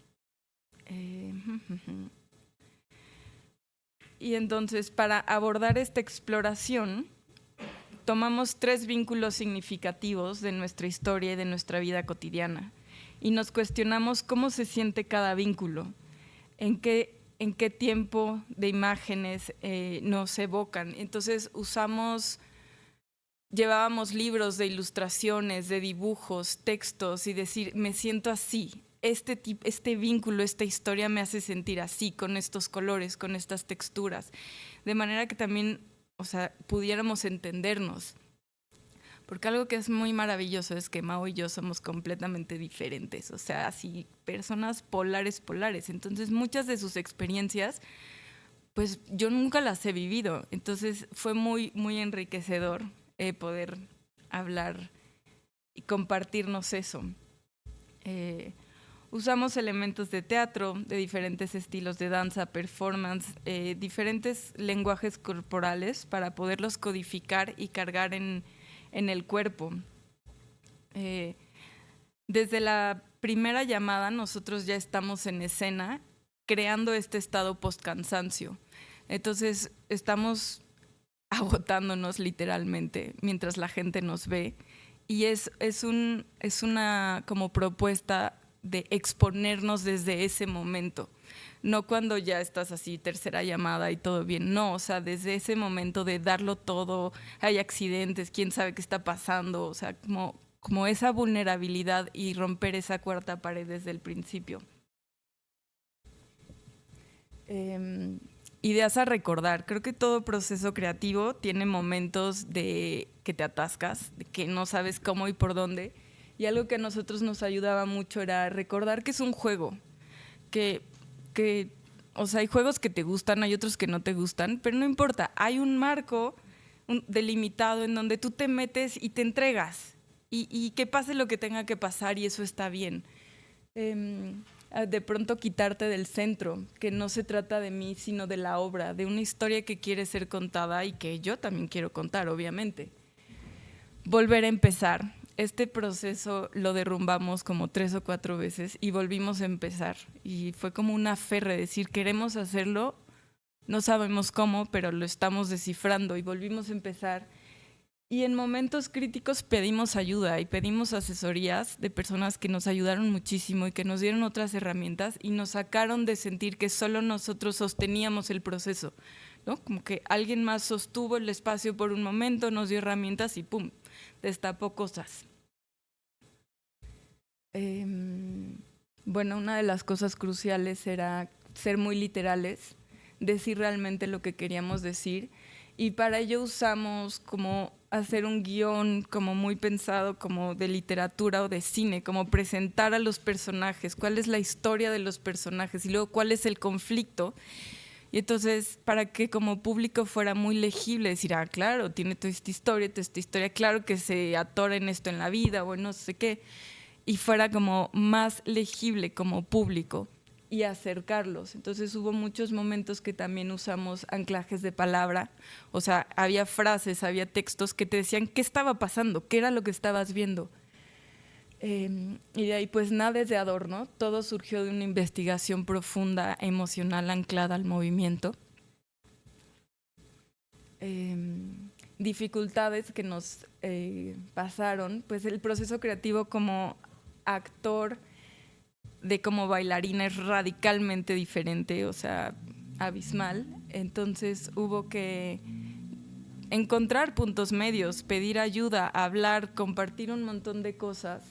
Y entonces, para abordar esta exploración, tomamos 3 vínculos significativos de nuestra historia y de nuestra vida cotidiana y nos cuestionamos cómo se siente cada vínculo, en qué tiempo de imágenes nos evocan. Entonces llevábamos libros de ilustraciones, de dibujos, textos y decir, me siento así. este vínculo, esta historia me hace sentir así, con estos colores, con estas texturas, de manera que también, o sea, pudiéramos entendernos. Porque algo que es muy maravilloso es que Mau y yo somos completamente diferentes, o sea, así personas polares. Entonces, muchas de sus experiencias, pues yo nunca las he vivido. Entonces, fue muy, muy enriquecedor poder hablar y compartirnos eso. Usamos elementos de teatro, de diferentes estilos de danza, performance, diferentes lenguajes corporales para poderlos codificar y cargar en el cuerpo. Desde la primera llamada nosotros ya estamos en escena creando este estado post-cansancio. Entonces estamos agotándonos literalmente mientras la gente nos ve y es una como propuesta de exponernos desde ese momento. No cuando ya estás así, tercera llamada y todo bien. No, o sea, desde ese momento de darlo todo, hay accidentes, quién sabe qué está pasando. O sea, como esa vulnerabilidad y romper esa cuarta pared desde el principio. Ideas a recordar. Creo que todo proceso creativo tiene momentos de que te atascas, de que no sabes cómo y por dónde. Y algo que a nosotros nos ayudaba mucho era recordar que es un juego, que o sea, hay juegos que te gustan, hay otros que no te gustan, pero no importa, hay un marco delimitado en donde tú te metes y te entregas y que pase lo que tenga que pasar y eso está bien. De pronto quitarte del centro, que no se trata de mí, sino de la obra, de una historia que quiere ser contada y que yo también quiero contar, obviamente. Volver a empezar. Este proceso lo derrumbamos como 3 o 4 veces y volvimos a empezar. Y fue como una ferre, decir, queremos hacerlo, no sabemos cómo, pero lo estamos descifrando y volvimos a empezar. Y en momentos críticos pedimos ayuda y pedimos asesorías de personas que nos ayudaron muchísimo y que nos dieron otras herramientas y nos sacaron de sentir que solo nosotros sosteníamos el proceso, ¿no? Como que alguien más sostuvo el espacio por un momento, nos dio herramientas y ¡pum!, destapó cosas. Bueno, una de las cosas cruciales era ser muy literales, decir realmente lo que queríamos decir, y para ello usamos como hacer un guión como muy pensado como de literatura o de cine, como presentar a los personajes, cuál es la historia de los personajes y luego cuál es el conflicto. Y entonces, para que como público fuera muy legible, decir, ah, claro, tiene toda esta historia, claro que se atora en esto en la vida o en no sé qué, y fuera como más legible como público y acercarlos. Entonces hubo muchos momentos que también usamos anclajes de palabra, o sea, había frases, había textos que te decían qué estaba pasando, qué era lo que estabas viendo. Y de ahí pues nada es de adorno, todo surgió de una investigación profunda, emocional, anclada al movimiento. Dificultades que nos pasaron, pues el proceso creativo como actor de como bailarina es radicalmente diferente, o sea, abismal. Entonces hubo que encontrar puntos medios, pedir ayuda, hablar, compartir un montón de cosas.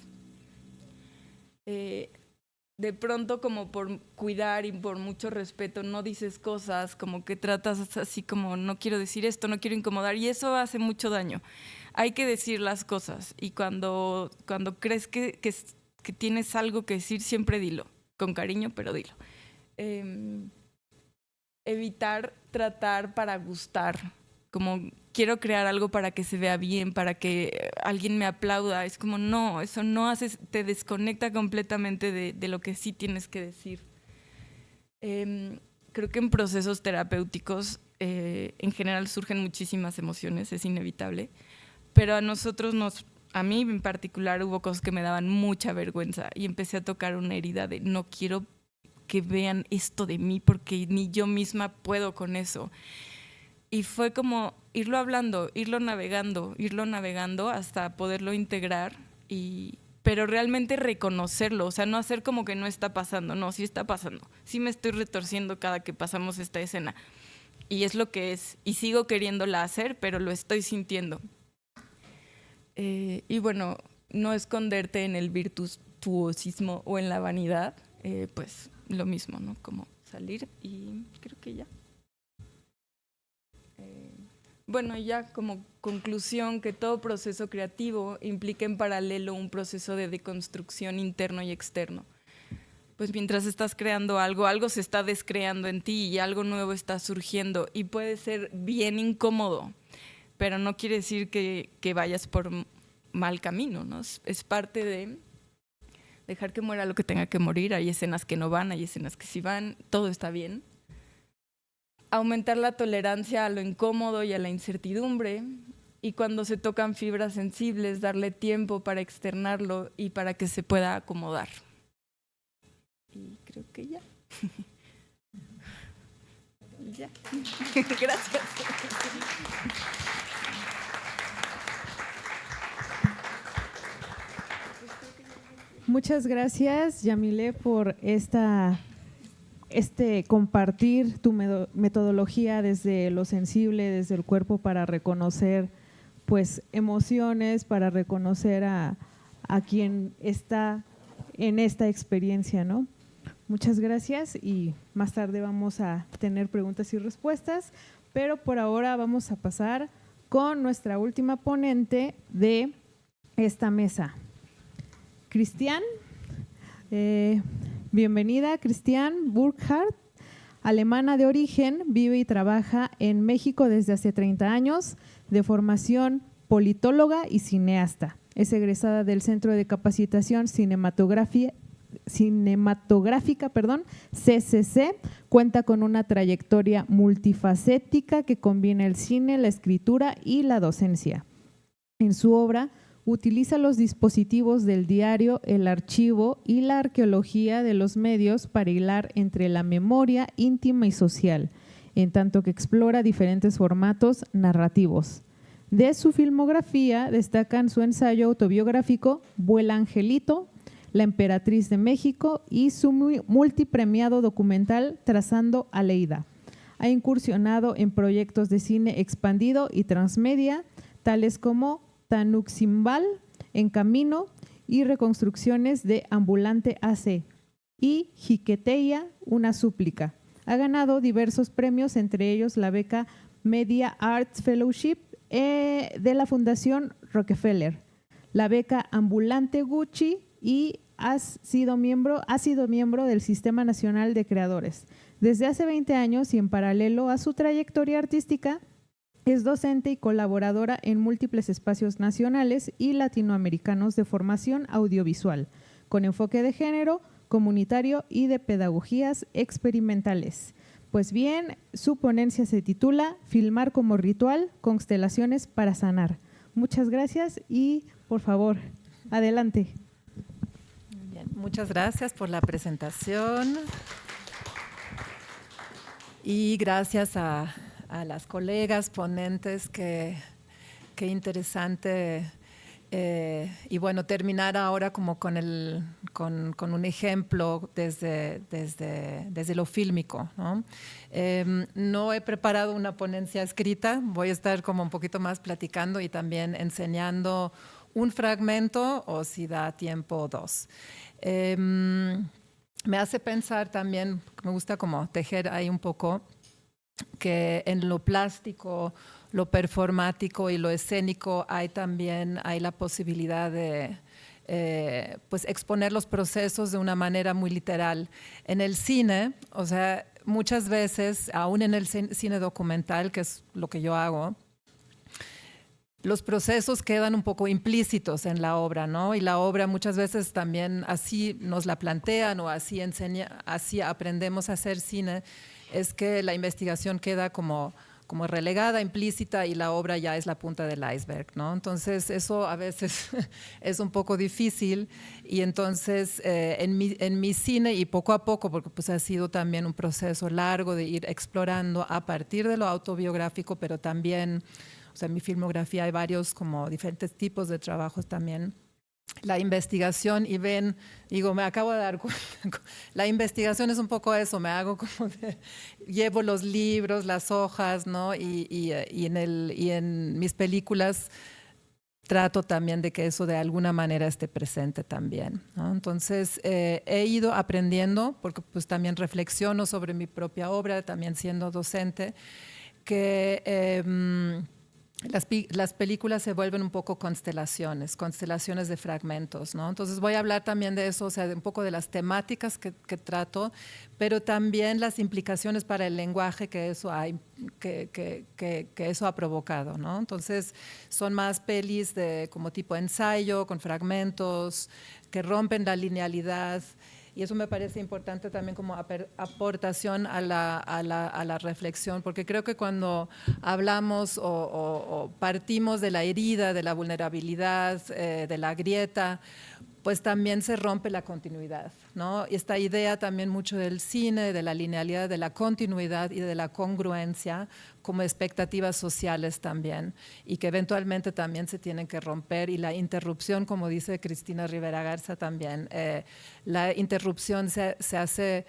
De pronto como por cuidar y por mucho respeto no dices cosas, como que tratas así como no quiero decir esto, no quiero incomodar y eso hace mucho daño. Hay que decir las cosas y cuando crees que tienes algo que decir, siempre dilo, con cariño, pero dilo. Evitar tratar para gustar, como quiero crear algo para que se vea bien, para que alguien me aplauda. Es como, no, eso no haces, te desconecta completamente de lo que sí tienes que decir. Creo que en procesos terapéuticos en general surgen muchísimas emociones, es inevitable, pero a mí en particular hubo cosas que me daban mucha vergüenza y empecé a tocar una herida de no quiero que vean esto de mí porque ni yo misma puedo con eso. Y fue como irlo hablando, irlo navegando hasta poderlo integrar, pero realmente reconocerlo, o sea, no hacer como que no está pasando, no, sí está pasando, sí me estoy retorciendo cada que pasamos esta escena y es lo que es, y sigo queriéndola hacer, pero lo estoy sintiendo. Y bueno, no esconderte en el virtus virtuosismo o en la vanidad, pues lo mismo, ¿no? Como salir y creo que ya. Bueno, ya como conclusión, que todo proceso creativo implica en paralelo un proceso de deconstrucción interno y externo. Pues mientras estás creando algo, algo se está descreando en ti y algo nuevo está surgiendo y puede ser bien incómodo, pero no quiere decir que vayas por mal camino, ¿no? Es parte de dejar que muera lo que tenga que morir. Hay escenas que no van, hay escenas que sí van, todo está bien. Aumentar la tolerancia a lo incómodo y a la incertidumbre, y cuando se tocan fibras sensibles, darle tiempo para externarlo y para que se pueda acomodar. Y creo que ya. Ya. Gracias. Muchas gracias, Yamile, por compartir tu metodología desde lo sensible, desde el cuerpo, para reconocer pues emociones, para reconocer a quien está en esta experiencia, ¿no? Muchas gracias, y más tarde vamos a tener preguntas y respuestas, pero por ahora vamos a pasar con nuestra última ponente de esta mesa. Cristian, bienvenida. Cristian Burkhardt, alemana de origen, vive y trabaja en México desde hace 30 años, de formación politóloga y cineasta. Es egresada del Centro de Capacitación Cinematográfica, CCC. Cuenta con una trayectoria multifacética que combina el cine, la escritura y la docencia. En su obra utiliza los dispositivos del diario, el archivo y la arqueología de los medios para hilar entre la memoria íntima y social, en tanto que explora diferentes formatos narrativos. De su filmografía destacan su ensayo autobiográfico Vuela Angelito, La Emperatriz de México y su multipremiado documental Trazando a Leida. Ha incursionado en proyectos de cine expandido y transmedia, tales como Tanuximbal, En Camino y reconstrucciones de Ambulante AC y Jiqueteya, una súplica. Ha ganado diversos premios, entre ellos la beca Media Arts Fellowship de la Fundación Rockefeller, la beca Ambulante Gucci, y ha sido miembro del Sistema Nacional de Creadores. Desde hace 20 años y en paralelo a su trayectoria artística, es docente y colaboradora en múltiples espacios nacionales y latinoamericanos de formación audiovisual, con enfoque de género, comunitario y de pedagogías experimentales. Pues bien, su ponencia se titula Filmar como ritual, constelaciones para sanar. Muchas gracias y, por favor, adelante. Bien, muchas gracias por la presentación y gracias a las colegas ponentes, qué interesante. Y bueno, terminar ahora como con un ejemplo desde lo fílmico, ¿no? No he preparado una ponencia escrita, voy a estar como un poquito más platicando y también enseñando un fragmento o si da tiempo dos. Me hace pensar también, me gusta como tejer ahí un poco, que en lo plástico, lo performático y lo escénico hay la posibilidad de pues exponer los procesos de una manera muy literal. En el cine, o sea, muchas veces, aún en el cine documental, que es lo que yo hago, los procesos quedan un poco implícitos en la obra, ¿no? Y la obra muchas veces también así nos la plantean o así aprendemos a hacer cine, es que la investigación queda como relegada, implícita, y la obra ya es la punta del iceberg, ¿no? Entonces eso a veces es un poco difícil, y entonces en mi cine, y poco a poco, porque pues ha sido también un proceso largo de ir explorando a partir de lo autobiográfico, pero también, o sea, en mi filmografía hay varios como diferentes tipos de trabajos también. La investigación, y ven, digo, me acabo de dar cuenta, la investigación es un poco eso, me hago como llevo los libros, las hojas, ¿no? Y en mis películas trato también de que eso de alguna manera esté presente también, ¿no? Entonces, he ido aprendiendo, porque pues también reflexiono sobre mi propia obra, también siendo docente, que las películas se vuelven un poco constelaciones de fragmentos, ¿no? Entonces voy a hablar también de eso, o sea, de un poco de las temáticas que trato, pero también las implicaciones para el lenguaje que eso ha provocado, ¿no? Entonces son más pelis de como tipo ensayo, con fragmentos que rompen la linealidad. Y eso me parece importante también como aportación a la reflexión, porque creo que cuando hablamos o partimos de la herida, de la vulnerabilidad, de la grieta, pues también se rompe la continuidad, ¿no? Y esta idea también mucho del cine, de la linealidad, de la continuidad y de la congruencia como expectativas sociales también, y que eventualmente también se tienen que romper, y la interrupción, como dice Cristina Rivera Garza también, la interrupción se hace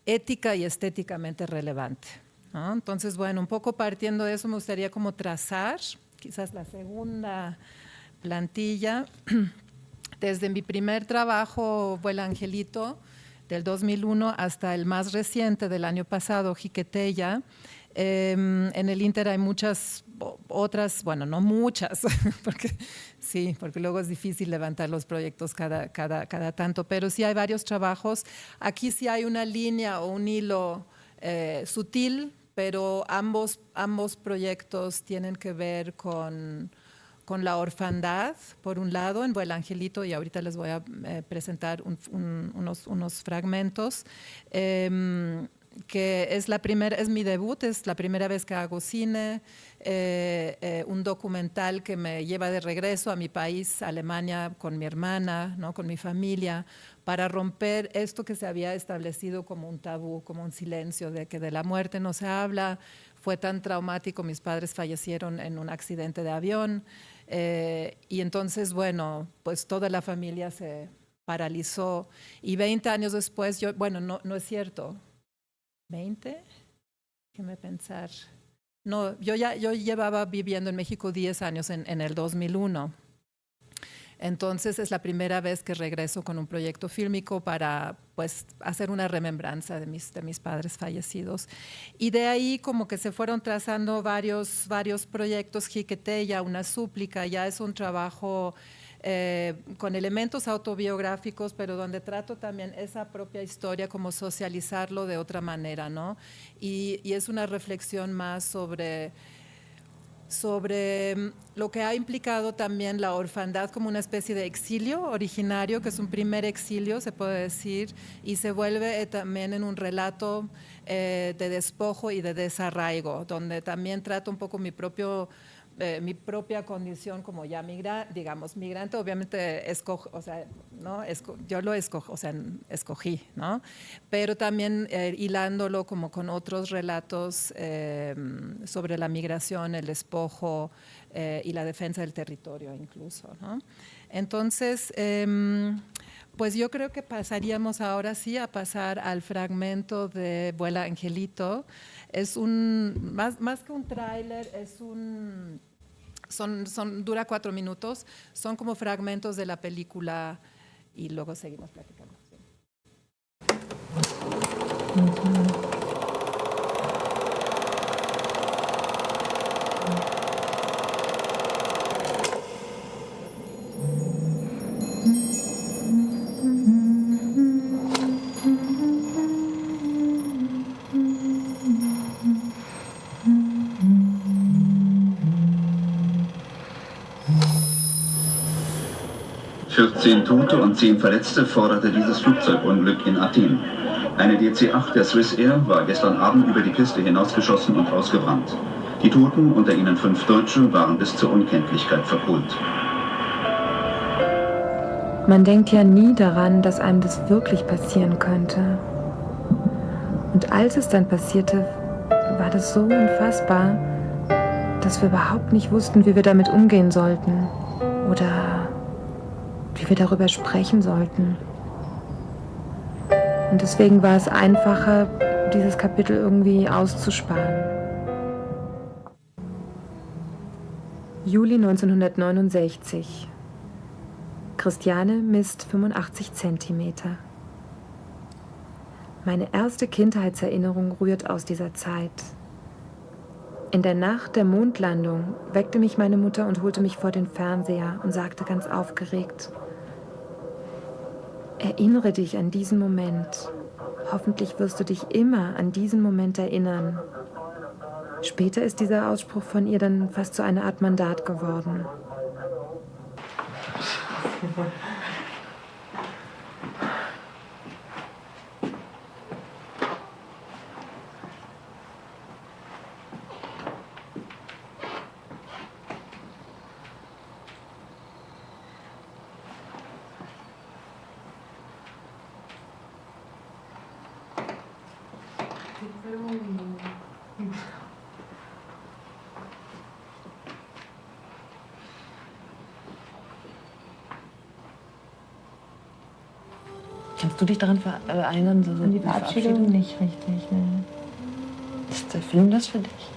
ética y estéticamente relevante, ¿no? Entonces, bueno, un poco partiendo de eso me gustaría como trazar quizás la segunda plantilla. Desde mi primer trabajo, Vuela Angelito, del 2001, hasta el más reciente del año pasado, Jiqueteya. En el Inter hay muchas otras, bueno, no muchas, porque luego es difícil levantar los proyectos cada tanto, pero sí hay varios trabajos. Aquí sí hay una línea o un hilo sutil, pero ambos proyectos tienen que ver con la orfandad, por un lado, en Vuela Angelito, y ahorita les voy a presentar unos fragmentos, que es mi debut, es la primera vez que hago cine, un documental que me lleva de regreso a mi país, Alemania, con mi hermana, ¿no? Con mi familia, para romper esto que se había establecido como un tabú, como un silencio, de que de la muerte no se habla. Fue tan traumático, mis padres fallecieron en un accidente de avión, y entonces, bueno, pues toda la familia se paralizó, y 20 años después, no es cierto, 20, déjeme pensar, no, yo llevaba viviendo en México 10 años en el 2001. Entonces es la primera vez que regreso con un proyecto fílmico para pues hacer una remembranza de mis padres fallecidos. Y de ahí como que se fueron trazando varios proyectos. Jiqueteya, una súplica, ya es un trabajo con elementos autobiográficos, pero donde trato también esa propia historia, como socializarlo de otra manera, ¿no? Y es una reflexión más sobre lo que ha implicado también la orfandad como una especie de exilio originario, que es un primer exilio, se puede decir, y se vuelve también en un relato de despojo y de desarraigo, donde también trato un poco mi propia condición como ya migrante, obviamente yo lo escogí, ¿no? Pero también hilándolo como con otros relatos sobre la migración, el despojo y la defensa del territorio incluso, ¿no? Entonces, pues yo creo que pasaríamos ahora sí a pasar al fragmento de Vuela Angelito. Es más que un tráiler, dura 4 minutos, son como fragmentos de la película y luego seguimos platicando. Tote und 10 Verletzte forderte dieses Flugzeugunglück in Athen. Eine DC-8 der Swiss Air war gestern Abend über die Piste hinausgeschossen und ausgebrannt. Die Toten, unter ihnen 5 Deutsche, waren bis zur Unkenntlichkeit verkohlt. Man denkt ja nie daran, dass einem das wirklich passieren könnte. Und als es dann passierte, war das so unfassbar, dass wir überhaupt nicht wussten, wie wir damit umgehen sollten oder wie wir darüber sprechen sollten. Und deswegen war es einfacher, dieses Kapitel irgendwie auszusparen. Juli 1969. Christiane misst 85 Zentimeter. Meine erste Kindheitserinnerung rührt aus dieser Zeit. In der Nacht der Mondlandung weckte mich meine Mutter und holte mich vor den Fernseher und sagte ganz aufgeregt: Erinnere dich an diesen Moment. Hoffentlich wirst du dich immer an diesen Moment erinnern. Später ist dieser Ausspruch von ihr dann fast zu einer Art Mandat geworden. Kannst du dich daran erinnern? So An die Verabschiedung nicht richtig, ne? Ist der Film das für dich?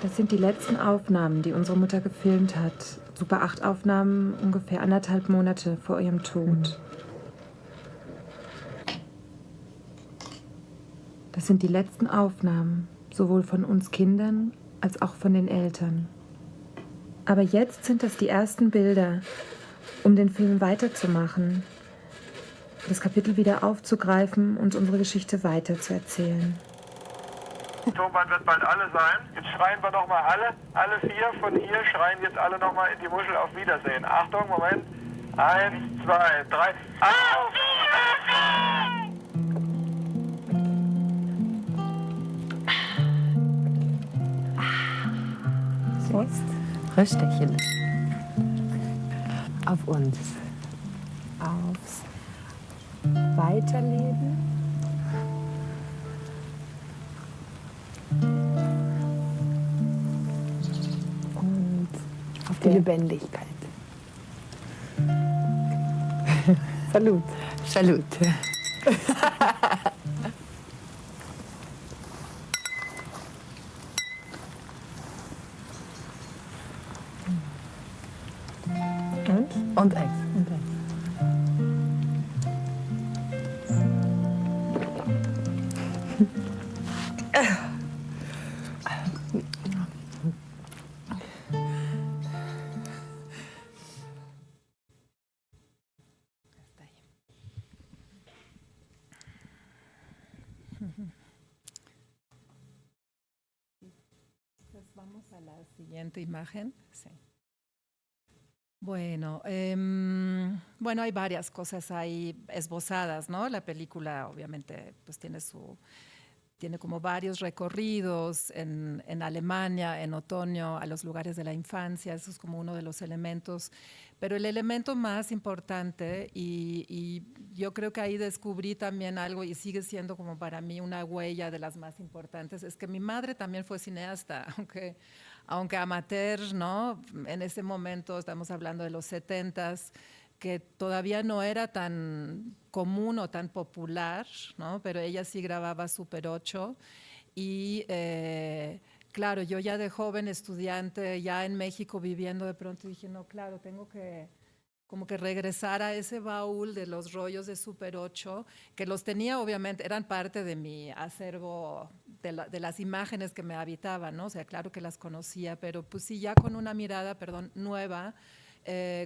Das sind die letzten Aufnahmen, die unsere Mutter gefilmt hat. Super 8 Aufnahmen, ungefähr 1,5 Monate vor ihrem Tod. Das sind die letzten Aufnahmen, sowohl von uns Kindern als auch von den Eltern. Aber jetzt sind das die ersten Bilder, um den Film weiterzumachen, das Kapitel wieder aufzugreifen und unsere Geschichte weiterzuerzählen. Tonband wird bald alle sein. Jetzt schreien wir noch mal alle 4 von hier schreien jetzt alle noch mal in die Muschel auf Wiedersehen. Achtung, Moment. 1, 2, 3. Auf Wiedersehen! Prost. Rösterchen. Auf uns. Aufs Weiterleben. Und auf die Lebendigkeit. Salut. Salut. Und eins. Vamos a la siguiente imagen. Sí. Bueno, hay varias cosas ahí esbozadas, ¿no? La película obviamente pues tiene como varios recorridos en Alemania, en otoño, a los lugares de la infancia, eso es como uno de los elementos. Pero el elemento más importante, y yo creo que ahí descubrí también algo, y sigue siendo como para mí una huella de las más importantes, es que mi madre también fue cineasta, aunque amateur, ¿no? En ese momento, estamos hablando de los 70s, que todavía no era tan común o tan popular, ¿no? Pero ella sí grababa Super 8 y claro, yo ya de joven estudiante, ya en México viviendo, de pronto dije, no, claro, tengo que como que regresar a ese baúl de los rollos de Super 8, que los tenía obviamente, eran parte de mi acervo, de las imágenes que me habitaban, ¿no? O sea, claro que las conocía, pero pues sí, ya con una mirada, nueva,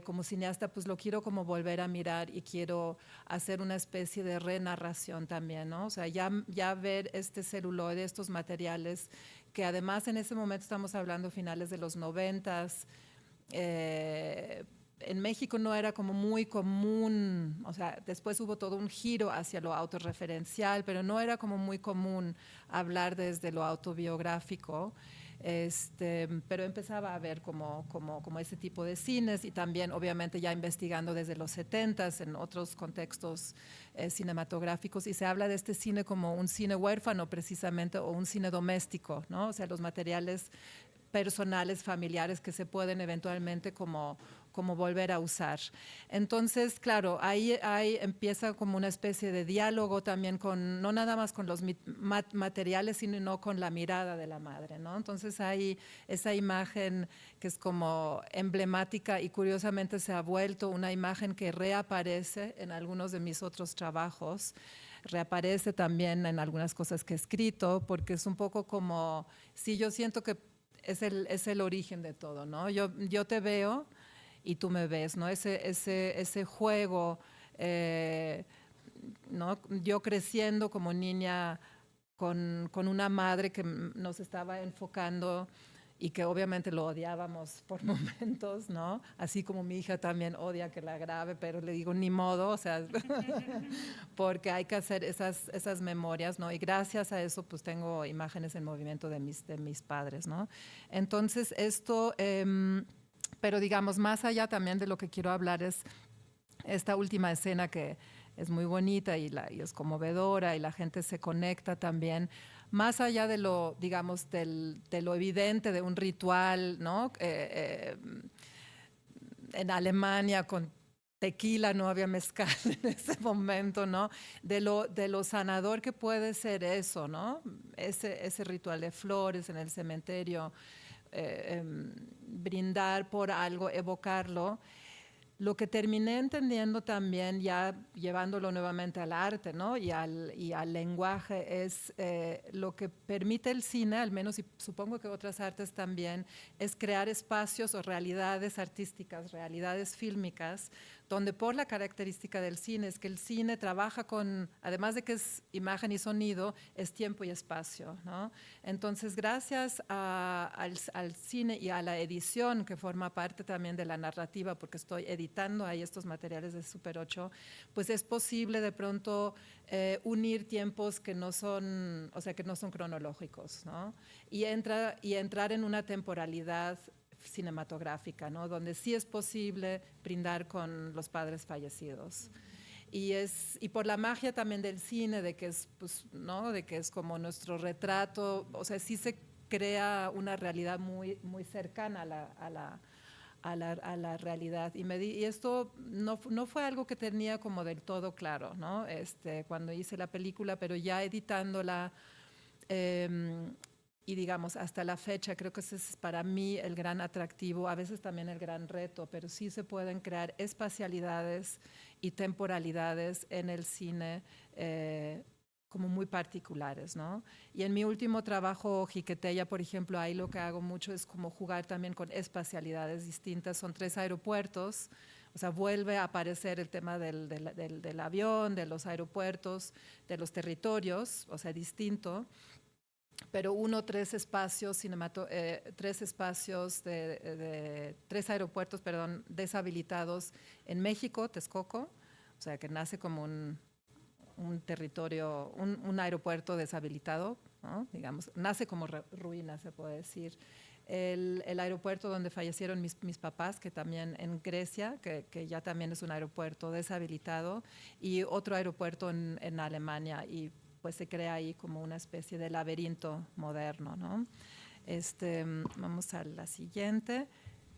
como cineasta, pues lo quiero como volver a mirar y quiero hacer una especie de renarración también, ¿no? O sea, ya ver este celuloide, estos materiales, que además en ese momento estamos hablando finales de los 90s, en México no era como muy común, o sea, después hubo todo un giro hacia lo autorreferencial, pero no era como muy común hablar desde lo autobiográfico. Pero empezaba a ver como ese tipo de cines y también obviamente ya investigando desde los 70s en otros contextos cinematográficos, y se habla de este cine como un cine huérfano precisamente, o un cine doméstico, ¿no? O sea, los materiales personales, familiares, que se pueden eventualmente como volver a usar. Entonces, claro, ahí empieza como una especie de diálogo también con, no nada más con los materiales, sino con la mirada de la madre, ¿no? Entonces hay esa imagen que es como emblemática y curiosamente se ha vuelto una imagen que reaparece en algunos de mis otros trabajos, reaparece también en algunas cosas que he escrito, porque es un poco como, sí, yo siento que es el origen de todo, ¿no? Yo te veo y tú me ves, ¿no? Ese juego, ¿no? Yo creciendo como niña con una madre que nos estaba enfocando y que obviamente lo odiábamos por momentos, ¿no? Así como mi hija también odia que la grabe, pero le digo, ni modo, o sea, porque hay que hacer esas memorias, ¿no? Y gracias a eso, pues tengo imágenes en movimiento de mis padres, ¿no? Entonces, esto, pero digamos, más allá también de lo que quiero hablar es esta última escena que es muy bonita y es conmovedora y la gente se conecta también, más allá de lo, digamos, de lo evidente de un ritual, ¿no? En Alemania con tequila, no había mezcal en ese momento, ¿no? De lo sanador que puede ser eso, ¿no? Ese ritual de flores en el cementerio, brindar por algo, evocarlo. Lo que terminé entendiendo también, ya llevándolo nuevamente al arte, ¿no? y al lenguaje, es lo que permite el cine, al menos, y supongo que otras artes también, es crear espacios o realidades artísticas, realidades fílmicas, donde por la característica del cine es que el cine trabaja con, además de que es imagen y sonido, es tiempo y espacio, ¿no? Entonces, gracias al cine y a la edición, que forma parte también de la narrativa, porque estoy editando ahí estos materiales de Super 8, pues es posible de pronto unir tiempos que no son, o sea, que no son cronológicos, ¿no? Y entrar en una temporalidad cinematográfica, ¿no? Donde sí es posible brindar con los padres fallecidos. Y por la magia también del cine, de que es, pues, ¿no? De que es como nuestro retrato, o sea, sí se crea una realidad muy, muy cercana a la realidad. Y esto no fue algo que tenía como del todo claro, ¿no? Cuando hice la película, pero ya editándola, y digamos, hasta la fecha, creo que ese es para mí el gran atractivo, a veces también el gran reto, pero sí se pueden crear espacialidades y temporalidades en el cine como muy particulares, ¿no? Y en mi último trabajo, Jiqueteya, por ejemplo, ahí lo que hago mucho es como jugar también con espacialidades distintas. Son 3 aeropuertos, o sea, vuelve a aparecer el tema del avión, de los aeropuertos, de los territorios, o sea, distinto. Pero 3 espacios, 3 aeropuertos, perdón, deshabilitados en México, Texcoco, o sea, que nace como un territorio, un aeropuerto deshabilitado, ¿no? Digamos, nace como ruina, se puede decir. El aeropuerto donde fallecieron mis papás, que también en Grecia, que ya también es un aeropuerto deshabilitado, y otro aeropuerto en Alemania, y pues se crea ahí como una especie de laberinto moderno, ¿no? Vamos a la siguiente.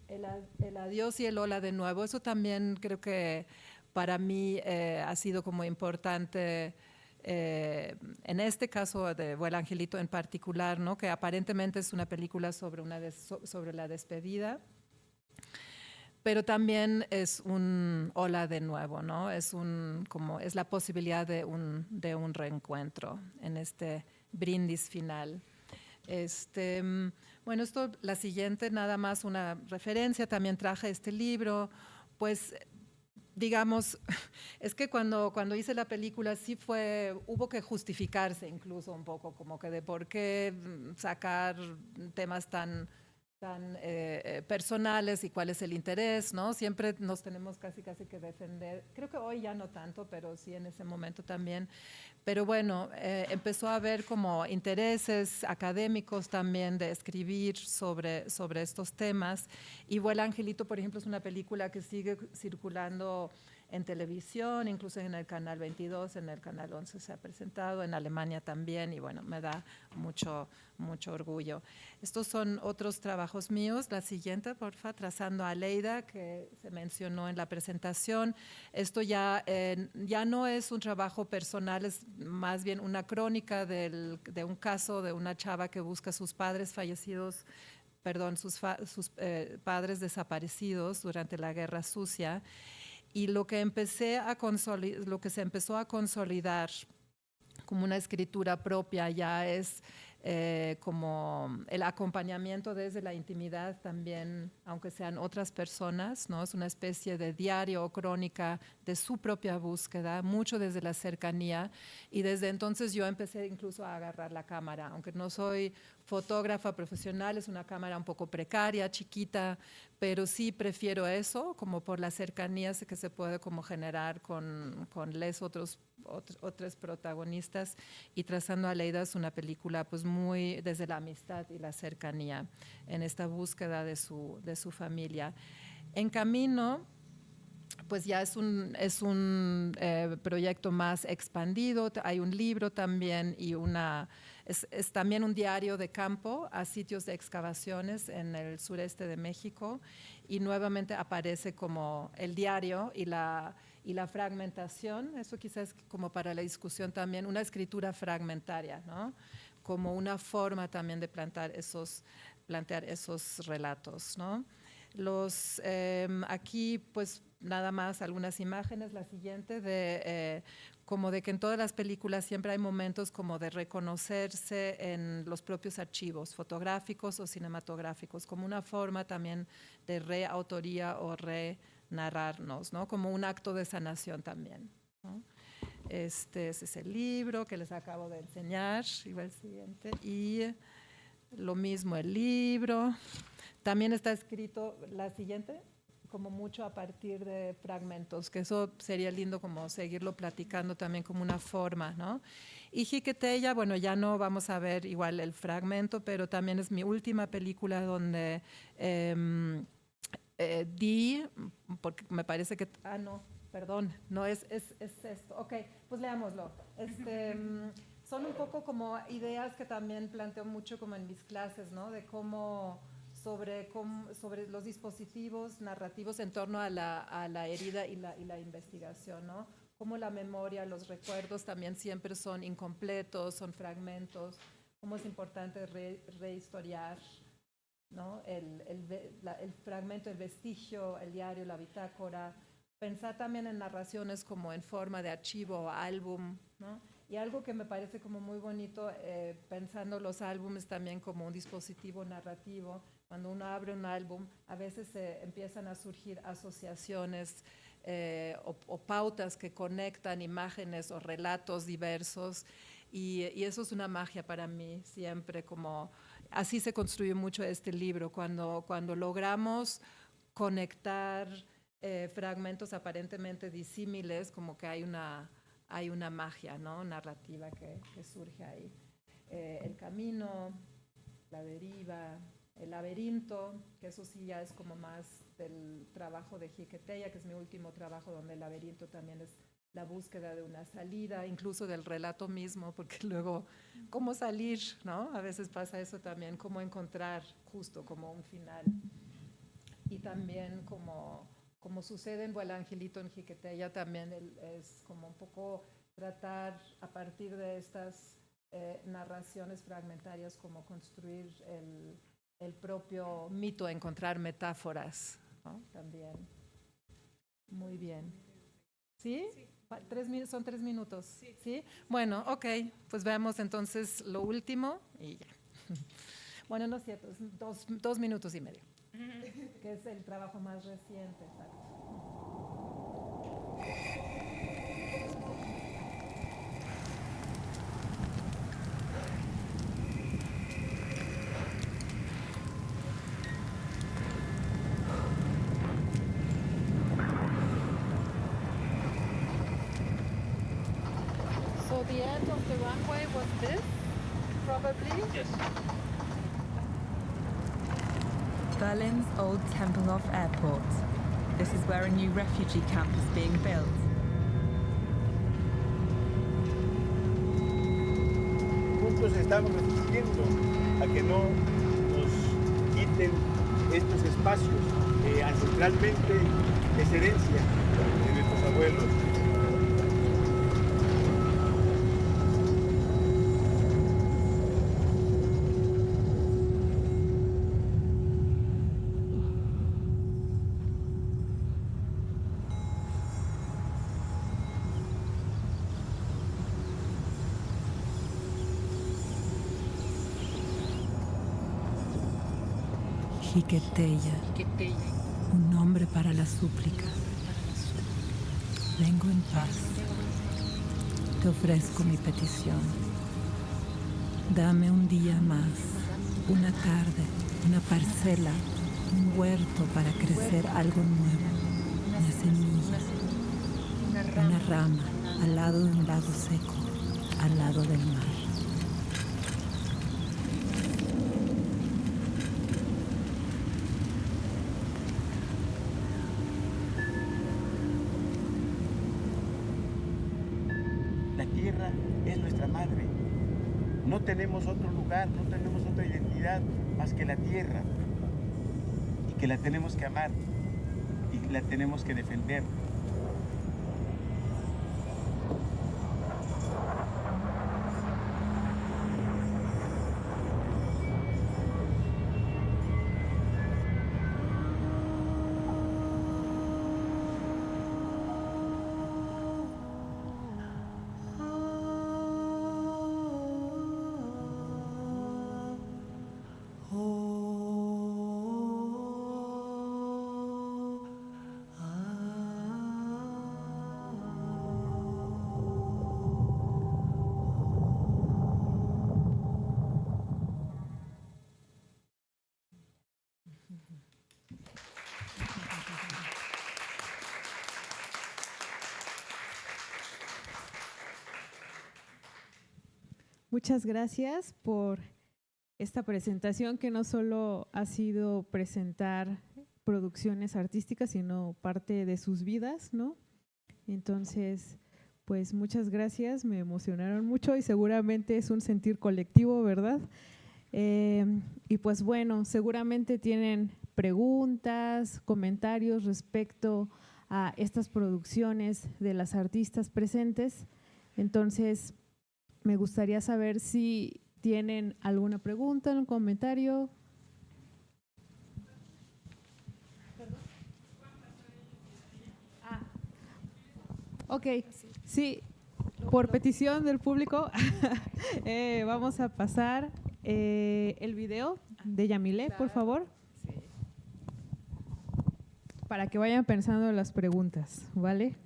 El adiós y el hola de nuevo, eso también creo que para mí ha sido como importante, en este caso de Vuela Angelito en particular, ¿no? Que aparentemente es una película sobre la despedida, pero también es un hola de nuevo, ¿no? Es la posibilidad de un reencuentro en este brindis final. Bueno, la siguiente, nada más una referencia, también traje este libro, pues digamos, es que cuando hice la película sí hubo que justificarse incluso un poco, como que de por qué sacar temas tan personales y cuál es el interés, ¿no? Siempre nos tenemos casi que defender. Creo que hoy ya no tanto, pero sí en ese momento también. Pero bueno, empezó a haber como intereses académicos también de escribir sobre estos temas. Y Vuela Angelito, por ejemplo, es una película que sigue circulando en televisión, incluso en el Canal 22, en el Canal 11 se ha presentado, en Alemania también, y bueno, me da mucho orgullo. Estos son otros trabajos míos. La siguiente, porfa, Trazando a Lleida, que se mencionó en la presentación. Esto ya no es un trabajo personal, es más bien una crónica de un caso de una chava que busca a sus padres fallecidos, sus padres desaparecidos durante la Guerra Sucia. Y lo que se empezó a consolidar como una escritura propia ya es como el acompañamiento desde la intimidad también, aunque sean otras personas, ¿no? Es una especie de diario o crónica de su propia búsqueda, mucho desde la cercanía, y desde entonces yo empecé incluso a agarrar la cámara, aunque no soy fotógrafa profesional, es una cámara un poco precaria, chiquita, pero sí prefiero eso, como por las cercanías que se puede como generar con otros protagonistas. Y Trazando a Lleida es una película pues muy desde la amistad y la cercanía en esta búsqueda de su familia. En Camino, pues ya es un proyecto más expandido. Hay un libro también y es también un diario de campo a sitios de excavaciones en el sureste de México, y nuevamente aparece como el diario y la fragmentación. Eso quizás como para la discusión también, una escritura fragmentaria, ¿no? Como una forma también de plantear esos relatos, ¿no? Aquí pues nada más algunas imágenes. La siguiente como de que en todas las películas siempre hay momentos como de reconocerse en los propios archivos fotográficos o cinematográficos, como una forma también de reautoría o renarrarnos, ¿no? Como un acto de sanación también, ¿no? Ese es el libro que les acabo de enseñar, iba el siguiente, y lo mismo el libro. También está escrito, la siguiente, como mucho a partir de fragmentos, que eso sería lindo como seguirlo platicando también como una forma, ¿no? Y Jiqueteya, bueno, ya no vamos a ver igual el fragmento, pero también es mi última película donde porque me parece que, no es esto, ok, pues leámoslo. Son un poco como ideas que también planteo mucho como en mis clases, ¿no? De sobre los dispositivos narrativos en torno a la herida y la investigación, ¿no? Cómo la memoria, los recuerdos también siempre son incompletos, son fragmentos, cómo es importante rehistoriar, ¿no? El fragmento, el vestigio, el diario, la bitácora. Pensar también en narraciones como en forma de archivo o álbum, ¿no? Y algo que me parece como muy bonito, pensando los álbumes también como un dispositivo narrativo. Cuando uno abre un álbum, a veces empiezan a surgir asociaciones o pautas que conectan imágenes o relatos diversos, y eso es una magia para mí siempre, como así se construye mucho este libro, cuando logramos conectar fragmentos aparentemente disímiles, como que hay una magia, ¿no? Narrativa que surge ahí. El camino, la deriva, el laberinto, que eso sí ya es como más del trabajo de Jiqueteya, que es mi último trabajo, donde el laberinto también es la búsqueda de una salida, incluso del relato mismo, porque luego, ¿cómo salir, no? A veces pasa eso también, cómo encontrar justo como un final. Y también como sucede en Vuela Angelito en Jiqueteya, también es como un poco tratar a partir de estas narraciones fragmentarias, como construir el propio mito, encontrar metáforas, ¿no? También. Muy bien. ¿Sí? Son 3 minutos. Sí. Bueno, ok, pues veamos entonces lo último y ya. Bueno, no es cierto, es 2 minutos y medio, que es el trabajo más reciente. So the end of the runway was this, probably? Yes. Berlin's Old Tempelhof Airport. This is where a new refugee camp is being built. Juntos estamos resistiendo a que no nos quiten estos espacios que ancestralmente es herencia de nuestros abuelos. Jiqueteya, un nombre para la súplica. Vengo en paz. Te ofrezco mi petición. Dame un día más, una tarde, una parcela, un huerto para crecer algo nuevo, una semilla, una rama al lado de un lago seco, al lado del mar. La tierra es nuestra madre. No tenemos otro lugar, no tenemos otra identidad más que la tierra. Y que la tenemos que amar y la tenemos que defender. Muchas gracias por esta presentación que no solo ha sido presentar producciones artísticas, sino parte de sus vidas, ¿no? Entonces, pues muchas gracias, me emocionaron mucho y seguramente es un sentir colectivo, ¿verdad? Y pues bueno, seguramente tienen preguntas, comentarios respecto a estas producciones de las artistas presentes. Entonces, me gustaría saber si tienen alguna pregunta, un comentario. Ok, sí, por petición del público vamos a pasar el video de Yamile, por favor, para que vayan pensando en las preguntas, ¿vale?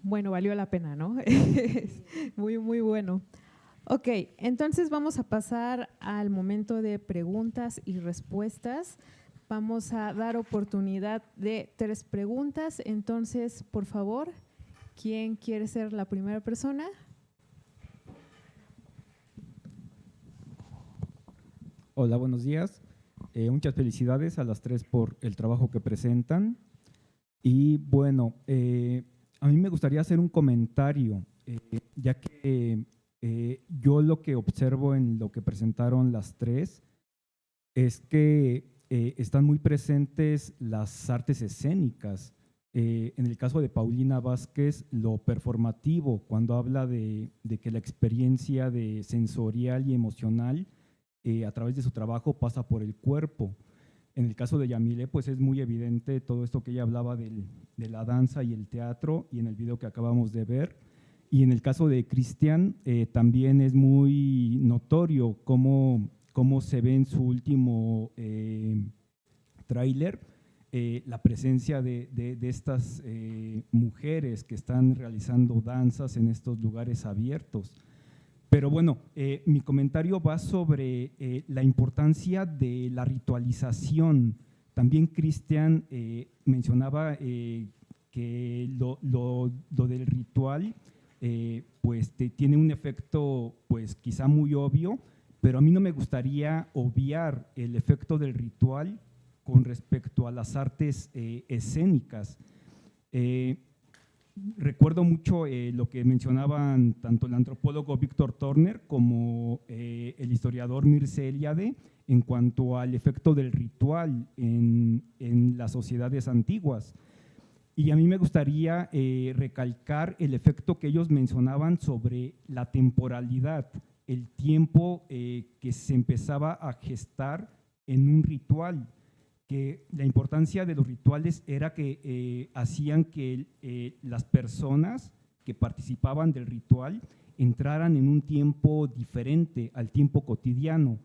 Bueno, valió la pena, ¿no? Muy, muy bueno. Ok, entonces vamos a pasar al momento de preguntas y respuestas. Vamos a dar oportunidad de 3 preguntas. Entonces, por favor, ¿quién quiere ser la primera persona? Hola, buenos días. Muchas felicidades a las 3 por el trabajo que presentan. Y bueno, a mí me gustaría hacer un comentario, ya que yo lo que observo en lo que presentaron las 3 es que están muy presentes las artes escénicas. En el caso de Paulina Vázquez, lo performativo, cuando habla de que la experiencia de sensorial y emocional a través de su trabajo pasa por el cuerpo. En el caso de Yamile, pues es muy evidente todo esto que ella hablaba de la danza y el teatro, y en el video que acabamos de ver. Y en el caso de Cristian, también es muy notorio cómo se ve en su último tráiler la presencia de estas mujeres que están realizando danzas en estos lugares abiertos. Pero bueno, mi comentario va sobre la importancia de la ritualización. También Cristian mencionaba que lo del ritual pues tiene un efecto pues quizá muy obvio, pero a mí no me gustaría obviar el efecto del ritual con respecto a las artes escénicas. Recuerdo mucho lo que mencionaban tanto el antropólogo Víctor Turner como el historiador Mircea Eliade en cuanto al efecto del ritual en las sociedades antiguas. Y a mí me gustaría recalcar el efecto que ellos mencionaban sobre la temporalidad, el tiempo que se empezaba a gestar en un ritual, que la importancia de los rituales era que hacían que las personas que participaban del ritual entraran en un tiempo diferente al tiempo cotidiano.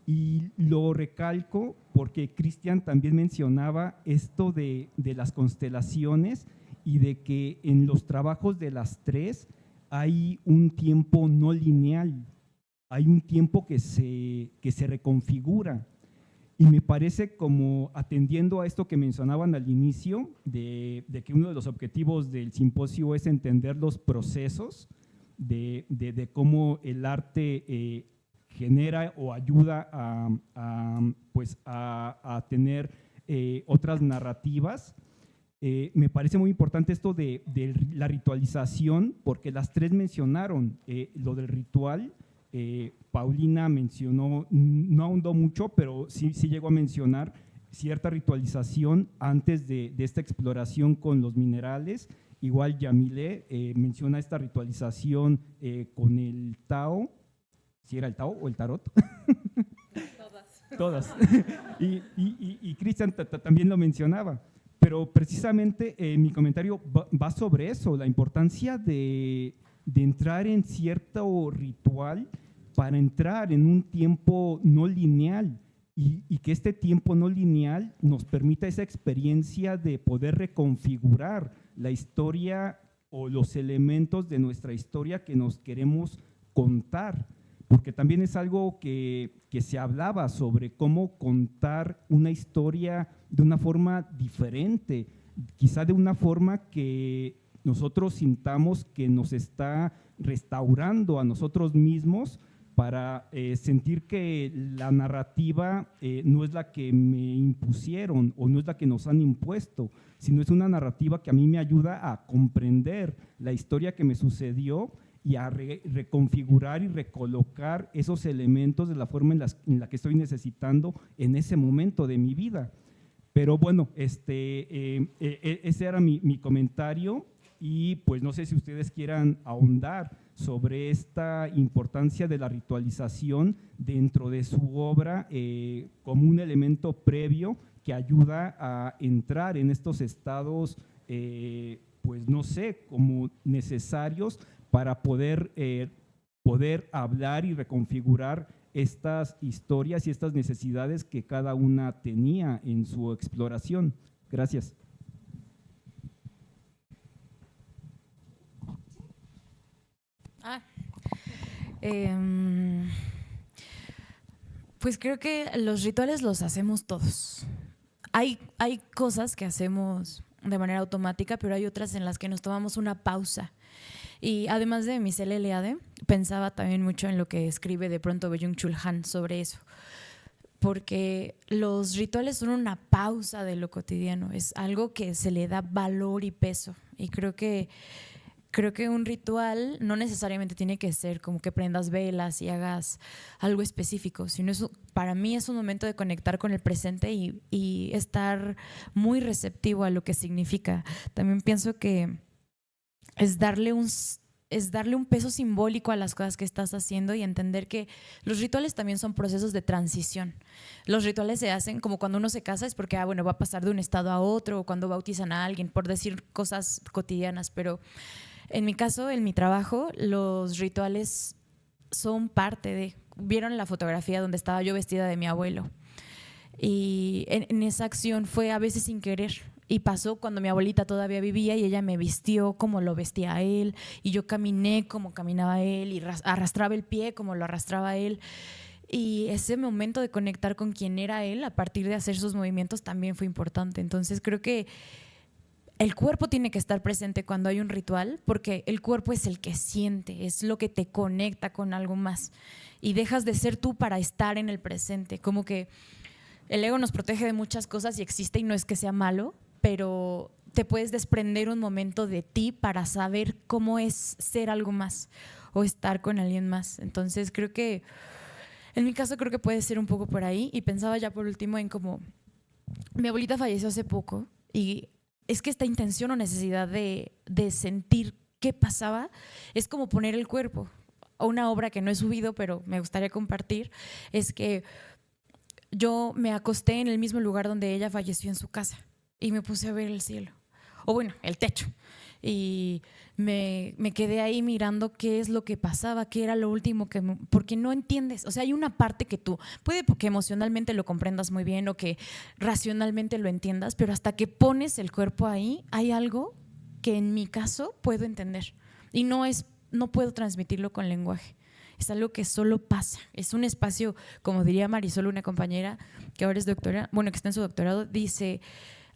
Y lo recalco porque Cristian también mencionaba esto de las constelaciones y de que en los trabajos de las 3 hay un tiempo no lineal, hay un tiempo que se reconfigura. Y me parece, como atendiendo a esto que mencionaban al inicio, de que uno de los objetivos del simposio es entender los procesos de cómo el arte genera o ayuda a tener otras narrativas. Me parece muy importante esto de la ritualización, porque las 3 mencionaron lo del ritual. Paulina mencionó, no ahondó mucho, pero sí llegó a mencionar cierta ritualización antes de esta exploración con los minerales. Igual Yamile menciona esta ritualización con el Tao, ¿si era el Tao o el Tarot? Todas. Y Cristian también lo mencionaba. Pero precisamente mi comentario va sobre eso, la importancia de entrar en cierto ritual para entrar en un tiempo no lineal y que este tiempo no lineal nos permita esa experiencia de poder reconfigurar la historia o los elementos de nuestra historia que nos queremos contar, porque también es algo que se hablaba sobre cómo contar una historia de una forma diferente, quizá de una forma que nosotros sintamos que nos está restaurando a nosotros mismos para sentir que la narrativa no es la que me impusieron o no es la que nos han impuesto, sino es una narrativa que a mí me ayuda a comprender la historia que me sucedió y a reconfigurar y recolocar esos elementos de la forma en la que estoy necesitando en ese momento de mi vida. Pero bueno, ese era mi comentario. Y pues no sé si ustedes quieran ahondar sobre esta importancia de la ritualización dentro de su obra como un elemento previo que ayuda a entrar en estos estados, pues no sé, como necesarios para poder hablar y reconfigurar estas historias y estas necesidades que cada una tenía en su exploración. Gracias. Pues creo que los rituales los hacemos todos. Hay cosas que hacemos de manera automática, pero hay otras en las que nos tomamos una pausa. Y además de Michelle Eliade, pensaba también mucho en lo que escribe de pronto Byung-Chul Han sobre eso. Porque los rituales son una pausa de lo cotidiano, es algo que se le da valor y peso. Y creo que un ritual no necesariamente tiene que ser como que prendas velas y hagas algo específico, sino eso, para mí es un momento de conectar con el presente y estar muy receptivo a lo que significa. También pienso que es darle un peso simbólico a las cosas que estás haciendo y entender que los rituales también son procesos de transición. Los rituales se hacen como cuando uno se casa, es porque va a pasar de un estado a otro, o cuando bautizan a alguien, por decir cosas cotidianas, pero en mi caso, en mi trabajo, los rituales son parte de… ¿Vieron la fotografía donde estaba yo vestida de mi abuelo? Y en esa acción fue a veces sin querer. Y pasó cuando mi abuelita todavía vivía y ella me vistió como lo vestía a él, y yo caminé como caminaba él y arrastraba el pie como lo arrastraba él. Y ese momento de conectar con quién era él a partir de hacer sus movimientos también fue importante. Entonces creo que el cuerpo tiene que estar presente cuando hay un ritual, porque el cuerpo es el que siente, es lo que te conecta con algo más. Y dejas de ser tú para estar en el presente. Como que el ego nos protege de muchas cosas y existe, y no es que sea malo, pero te puedes desprender un momento de ti para saber cómo es ser algo más o estar con alguien más. Entonces creo que, en mi caso creo que puede ser un poco por ahí. Y pensaba ya por último en cómo mi abuelita falleció hace poco, y es que esta intención o necesidad de sentir qué pasaba es como poner el cuerpo. O una obra que no he subido, pero me gustaría compartir, es que yo me acosté en el mismo lugar donde ella falleció, en su casa, y me puse a ver el cielo, o bueno, el techo, y me quedé ahí mirando qué es lo que pasaba, qué era lo último porque no entiendes. O sea, hay una parte que tú puede que emocionalmente lo comprendas muy bien o que racionalmente lo entiendas, pero hasta que pones el cuerpo ahí, hay algo que en mi caso puedo entender, y no puedo transmitirlo con lenguaje. Es algo que solo pasa. Es un espacio, como diría Marisol, una compañera que ahora es doctora, bueno, que está en su doctorado, dice: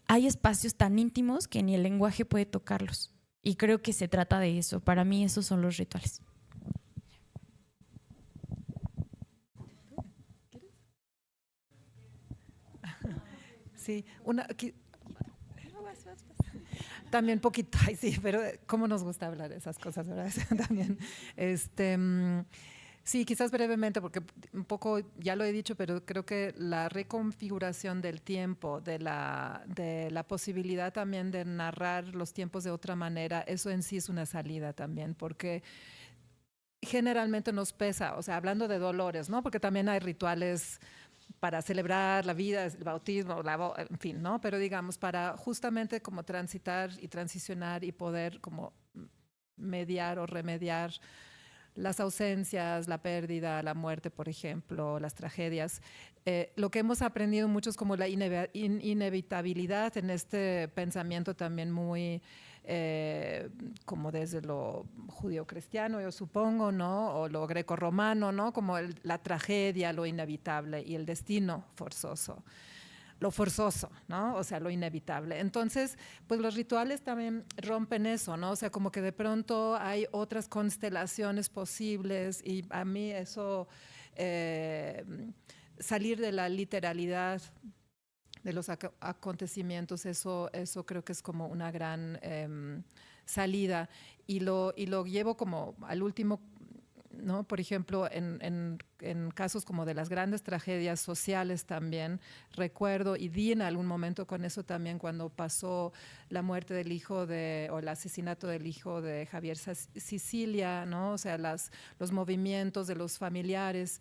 hay espacios tan íntimos que ni el lenguaje puede tocarlos. Y creo que se trata de eso. Para mí esos son los rituales. Sí, también poquito, ay, sí, pero cómo nos gusta hablar de esas cosas, ¿verdad? También, sí, quizás brevemente, porque un poco ya lo he dicho, pero creo que la reconfiguración del tiempo, de la posibilidad también de narrar los tiempos de otra manera, eso en sí es una salida también, porque generalmente nos pesa, o sea, hablando de dolores, ¿no? Porque también hay rituales para celebrar la vida, el bautismo, en fin, ¿no? Pero digamos, para justamente como transitar y transicionar y poder como mediar o remediar las ausencias, la pérdida, la muerte, por ejemplo, las tragedias. Lo que hemos aprendido mucho es como la inevitabilidad en este pensamiento también muy como desde lo judío-cristiano, yo supongo, ¿no? O lo greco-romano, ¿no? Como la tragedia, lo inevitable, y el destino forzoso. Lo forzoso, ¿no? O sea, lo inevitable. Entonces, pues los rituales también rompen eso, ¿no? O sea, como que de pronto hay otras constelaciones posibles, y a mí eso, salir de la literalidad de los acontecimientos, eso creo que es como una gran salida, y lo llevo como al último, ¿no? Por ejemplo, en casos como de las grandes tragedias sociales también, recuerdo y di en algún momento con eso también cuando pasó la muerte del hijo o el asesinato del hijo de Javier Sicilia, ¿no? O sea, los movimientos de los familiares.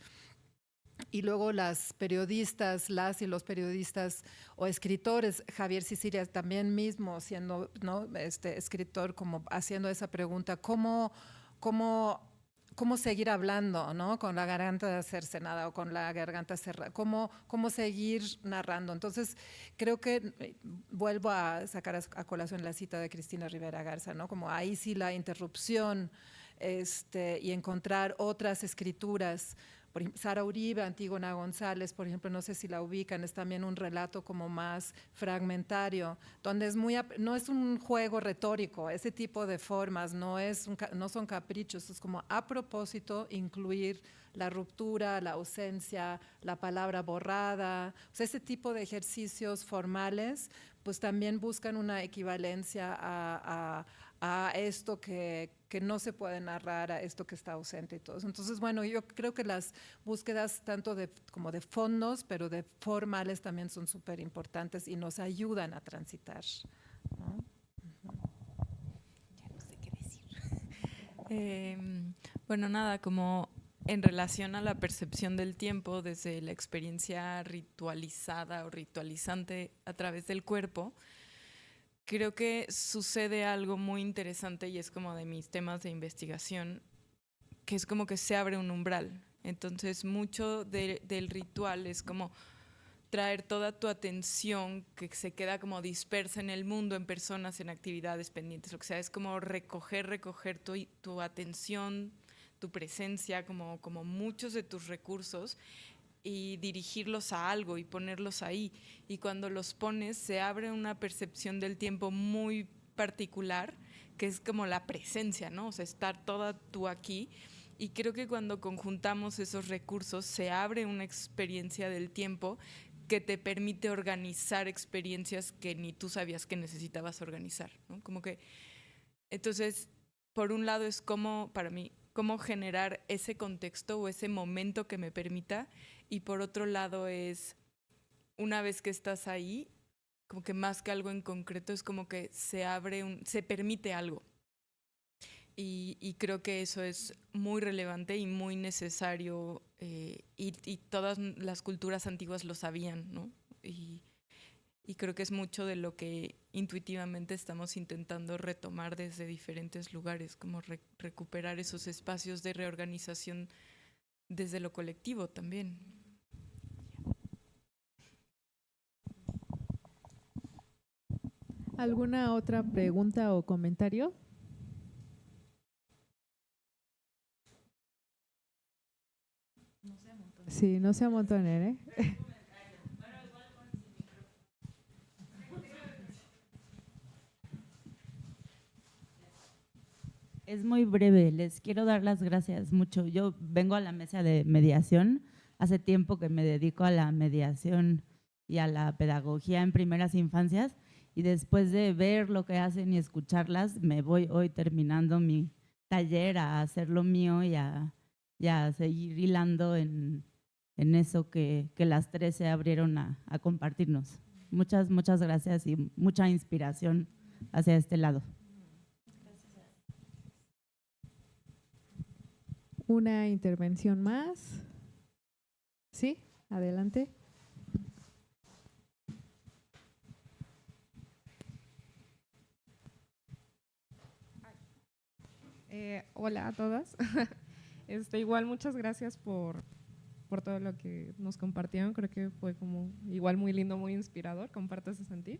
Y luego las y los periodistas o escritores, Javier Sicilia también mismo siendo, ¿no? Escritor, como haciendo esa pregunta, ¿cómo seguir hablando, ¿no? Con la garganta cercenada o con la garganta cerrada, ¿cómo seguir narrando? Entonces, creo que vuelvo a sacar a colación la cita de Cristina Rivera Garza, ¿no? Como ahí sí la interrupción y encontrar otras escrituras. Por ejemplo, Sara Uribe, Antígona González, por ejemplo, no sé si la ubican, es también un relato como más fragmentario, donde no es un juego retórico, ese tipo de formas no son caprichos, es como a propósito incluir la ruptura, la ausencia, la palabra borrada, o sea, ese tipo de ejercicios formales, pues también buscan una equivalencia a esto que no se puede narrar, a esto que está ausente y todo eso. Entonces, bueno, yo creo que las búsquedas tanto como de fondos, pero de formales también son súper importantes y nos ayudan a transitar, ¿no? Ya no sé qué decir. Bueno, nada, como en relación a la percepción del tiempo desde la experiencia ritualizada o ritualizante a través del cuerpo, creo que sucede algo muy interesante y es como de mis temas de investigación, que es como que se abre un umbral. Entonces, mucho del ritual es como traer toda tu atención que se queda como dispersa en el mundo, en personas, en actividades pendientes, lo que sea. Es como recoger tu atención, tu presencia, como muchos de tus recursos, y dirigirlos a algo y ponerlos ahí. Y cuando los pones se abre una percepción del tiempo muy particular, que es como la presencia, ¿no? O sea, estar toda tú aquí. Y creo que cuando conjuntamos esos recursos se abre una experiencia del tiempo que te permite organizar experiencias que ni tú sabías que necesitabas organizar, ¿no? Como que, entonces, por un lado es como, para mí, cómo generar ese contexto o ese momento que me permita, y por otro lado es, una vez que estás ahí, como que más que algo en concreto, es como que se permite algo. Y creo que eso es muy relevante y muy necesario, y todas las culturas antiguas lo sabían, ¿no? Y creo que es mucho de lo que intuitivamente estamos intentando retomar desde diferentes lugares, como recuperar esos espacios de reorganización desde lo colectivo también. ¿Alguna otra pregunta o comentario? Sí, no se amontonen, ¿eh? Es muy breve, les quiero dar las gracias mucho. Yo vengo a la mesa de mediación, hace tiempo que me dedico a la mediación y a la pedagogía en primeras infancias, y después de ver lo que hacen y escucharlas, me voy hoy terminando mi taller a hacer lo mío y a seguir hilando en eso que las tres se abrieron a compartirnos. Muchas, muchas gracias y mucha inspiración hacia este lado. Una intervención más. Sí, adelante. Hola a todas. Igual muchas gracias por todo lo que nos compartieron. Creo que fue como igual muy lindo, muy inspirador. Comparto ese sentir.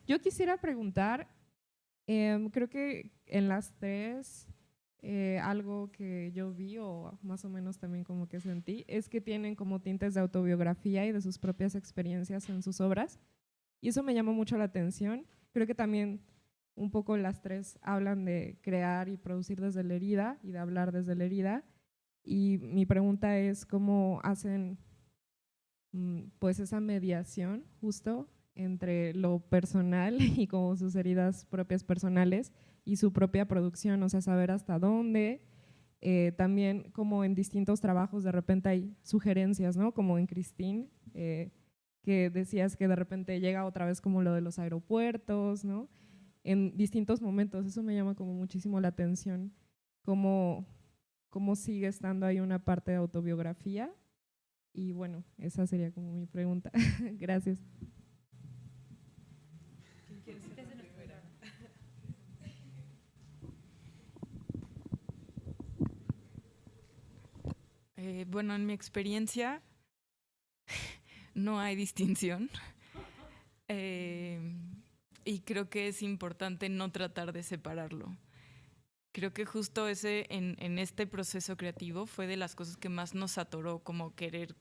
Yo quisiera preguntar, creo que en las tres algo que yo vi o más o menos también como que sentí es que tienen como tintes de autobiografía y de sus propias experiencias en sus obras, y eso me llamó mucho la atención. Creo que también un poco las tres hablan de crear y producir desde la herida y de hablar desde la herida, y mi pregunta es cómo hacen pues esa mediación justo entre lo personal y como sus heridas propias personales y su propia producción, o sea, saber hasta dónde. También como en distintos trabajos de repente hay sugerencias, ¿no? Como en Christine, que decías que de repente llega otra vez como lo de los aeropuertos, ¿no? En distintos momentos, eso me llama como muchísimo la atención, cómo sigue estando ahí una parte de autobiografía. Y bueno, esa sería como mi pregunta. Gracias. Bueno, en mi experiencia no hay distinción, y creo que es importante no tratar de separarlo. creo que justo ese en este proceso creativo fue de las cosas que más nos atoró, como querer,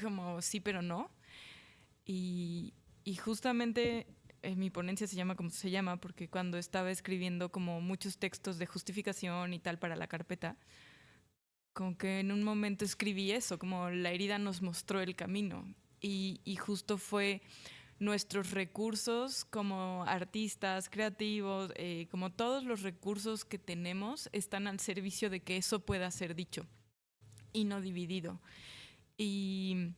como sí pero no. Y justamente mi ponencia se llama como se llama porque cuando estaba escribiendo como muchos textos de justificación y tal para la carpeta, como que en un momento escribí eso, como la herida nos mostró el camino. Y justo fue nuestros recursos como artistas, creativos, como todos los recursos que tenemos están al servicio de que eso pueda ser dicho y no dividido. Y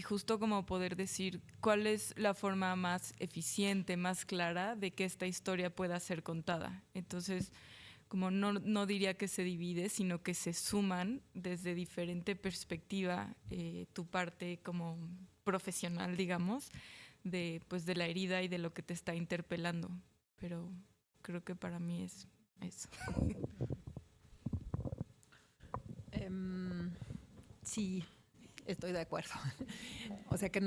justo como poder decir cuál es la forma más eficiente, más clara de que esta historia pueda ser contada. Entonces, como no diría que se divide, sino que se suman desde diferente perspectiva tu parte como profesional, digamos, pues de la herida y de lo que te está interpelando. Pero creo que para mí es eso. Sí, estoy de acuerdo. O sea, que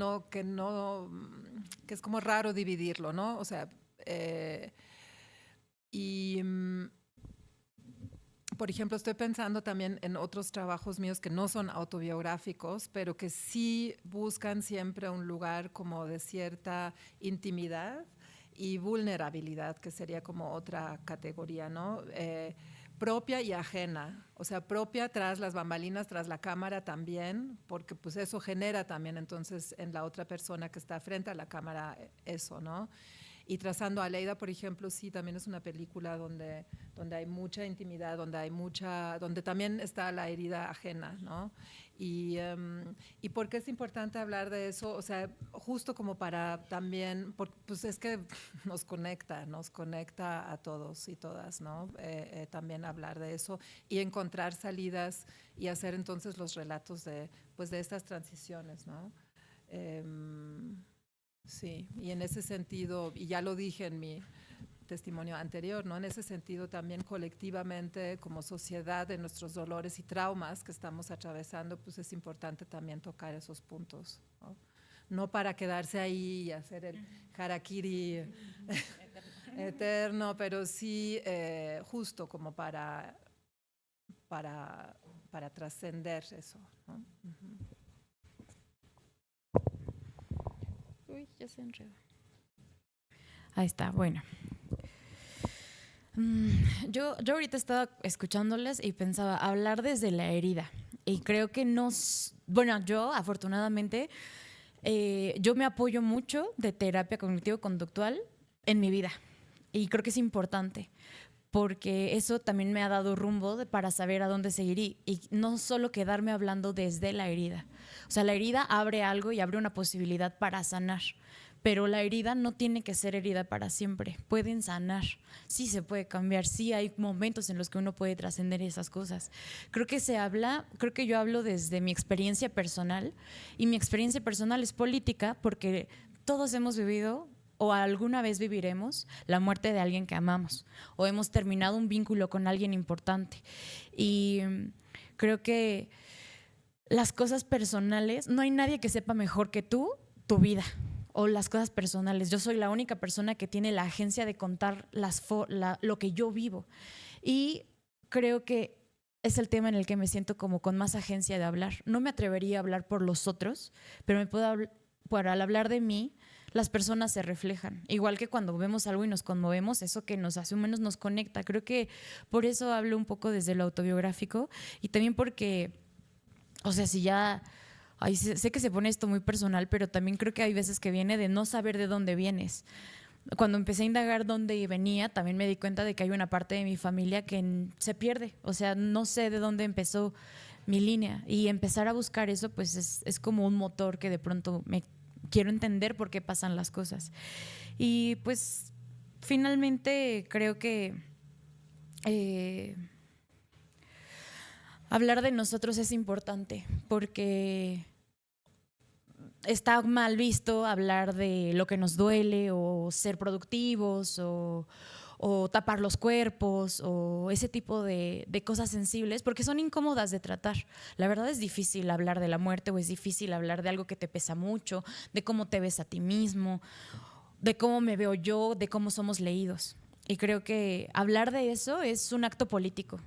es como raro dividirlo, ¿no? O sea, por ejemplo, estoy pensando también en otros trabajos míos que no son autobiográficos, pero que sí buscan siempre un lugar como de cierta intimidad y vulnerabilidad, que sería como otra categoría, ¿no? Propia y ajena, o sea, propia tras las bambalinas, tras la cámara también, porque pues eso genera también entonces en la otra persona que está frente a la cámara eso, ¿no? Y Trazando a Aleida, por ejemplo, sí, también es una película donde hay mucha intimidad, donde también está la herida ajena, ¿no? Y ¿por qué es importante hablar de eso? O sea, justo como para también, pues es que nos conecta a todos y todas, ¿no? También hablar de eso y encontrar salidas y hacer entonces los relatos de estas transiciones, ¿no? Sí, y en ese sentido, y ya lo dije en mi testimonio anterior, ¿no? En ese sentido también colectivamente como sociedad de nuestros dolores y traumas que estamos atravesando, pues es importante también tocar esos puntos, ¿no? No para quedarse ahí y hacer el harakiri eterno, pero sí justo como para trascender eso, ¿no? Uh-huh. Uy, ya se enredó. Ahí está, bueno. Yo ahorita estaba escuchándoles y pensaba hablar desde la herida. Y creo que yo afortunadamente, yo me apoyo mucho de terapia cognitivo-conductual en mi vida. Y creo que es importante, porque eso también me ha dado rumbo para saber a dónde seguir y no solo quedarme hablando desde la herida. O sea, la herida abre algo y abre una posibilidad para sanar, pero la herida no tiene que ser herida para siempre. Pueden sanar, sí se puede cambiar, sí hay momentos en los que uno puede trascender esas cosas. Creo que yo hablo desde mi experiencia personal y mi experiencia personal es política porque todos hemos vivido o alguna vez viviremos la muerte de alguien que amamos o hemos terminado un vínculo con alguien importante. Y creo que las cosas personales, no hay nadie que sepa mejor que tú tu vida o las cosas personales. Yo soy la única persona que tiene la agencia de contar lo que yo vivo. Y creo que es el tema en el que me siento como con más agencia de hablar. No me atrevería a hablar por los otros, pero al hablar de mí, las personas se reflejan. Igual que cuando vemos algo y nos conmovemos, eso que nos hace humanos nos conecta. Creo que por eso hablo un poco desde lo autobiográfico y también porque, o sea, si ya... sé que se pone esto muy personal, pero también creo que hay veces que viene de no saber de dónde vienes. Cuando empecé a indagar dónde venía, también me di cuenta de que hay una parte de mi familia que se pierde. O sea, no sé de dónde empezó mi línea. Y empezar a buscar eso, pues es como un motor que de pronto me quiero entender por qué pasan las cosas. Y pues finalmente creo que hablar de nosotros es importante porque está mal visto hablar de lo que nos duele o ser productivos o tapar los cuerpos o ese tipo de cosas sensibles porque son incómodas de tratar. La verdad es difícil hablar de la muerte o es difícil hablar de algo que te pesa mucho, de cómo te ves a ti mismo, de cómo me veo yo, de cómo somos leídos. Y creo que hablar de eso es un acto político,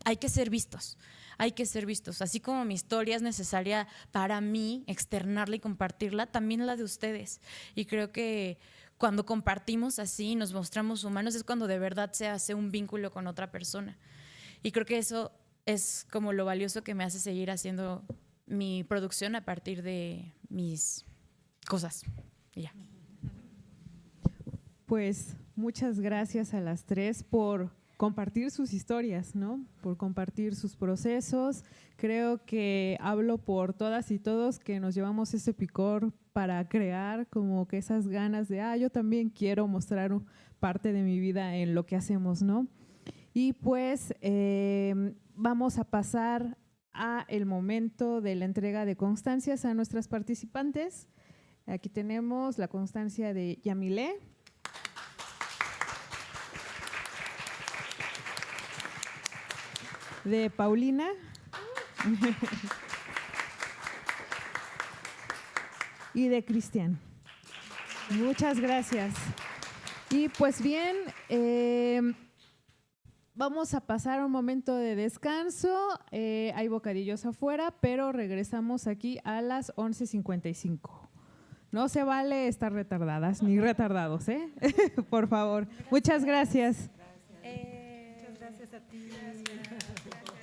hay que ser vistos. Hay que ser vistos. Así como mi historia es necesaria para mí externarla y compartirla, también la de ustedes. Y creo que cuando compartimos así, nos mostramos humanos, es cuando de verdad se hace un vínculo con otra persona. Y creo que eso es como lo valioso que me hace seguir haciendo mi producción a partir de mis cosas. Y ya. Pues muchas gracias a las tres por compartir sus historias, ¿no? Por compartir sus procesos. Creo que hablo por todas y todos que nos llevamos ese picor para crear como que esas ganas de, yo también quiero mostrar parte de mi vida en lo que hacemos, ¿no? Y pues vamos a pasar a el momento de la entrega de constancias a nuestras participantes. Aquí tenemos la constancia de Yamile. De Paulina. Y de Cristian. Muchas gracias. Y pues bien, vamos a pasar a un momento de descanso. Hay bocadillos afuera, pero regresamos aquí a las 11:55. No se vale estar retardadas ni retardados, ¿eh? Por favor. Muchas gracias. Muchas gracias a ti. Gracias.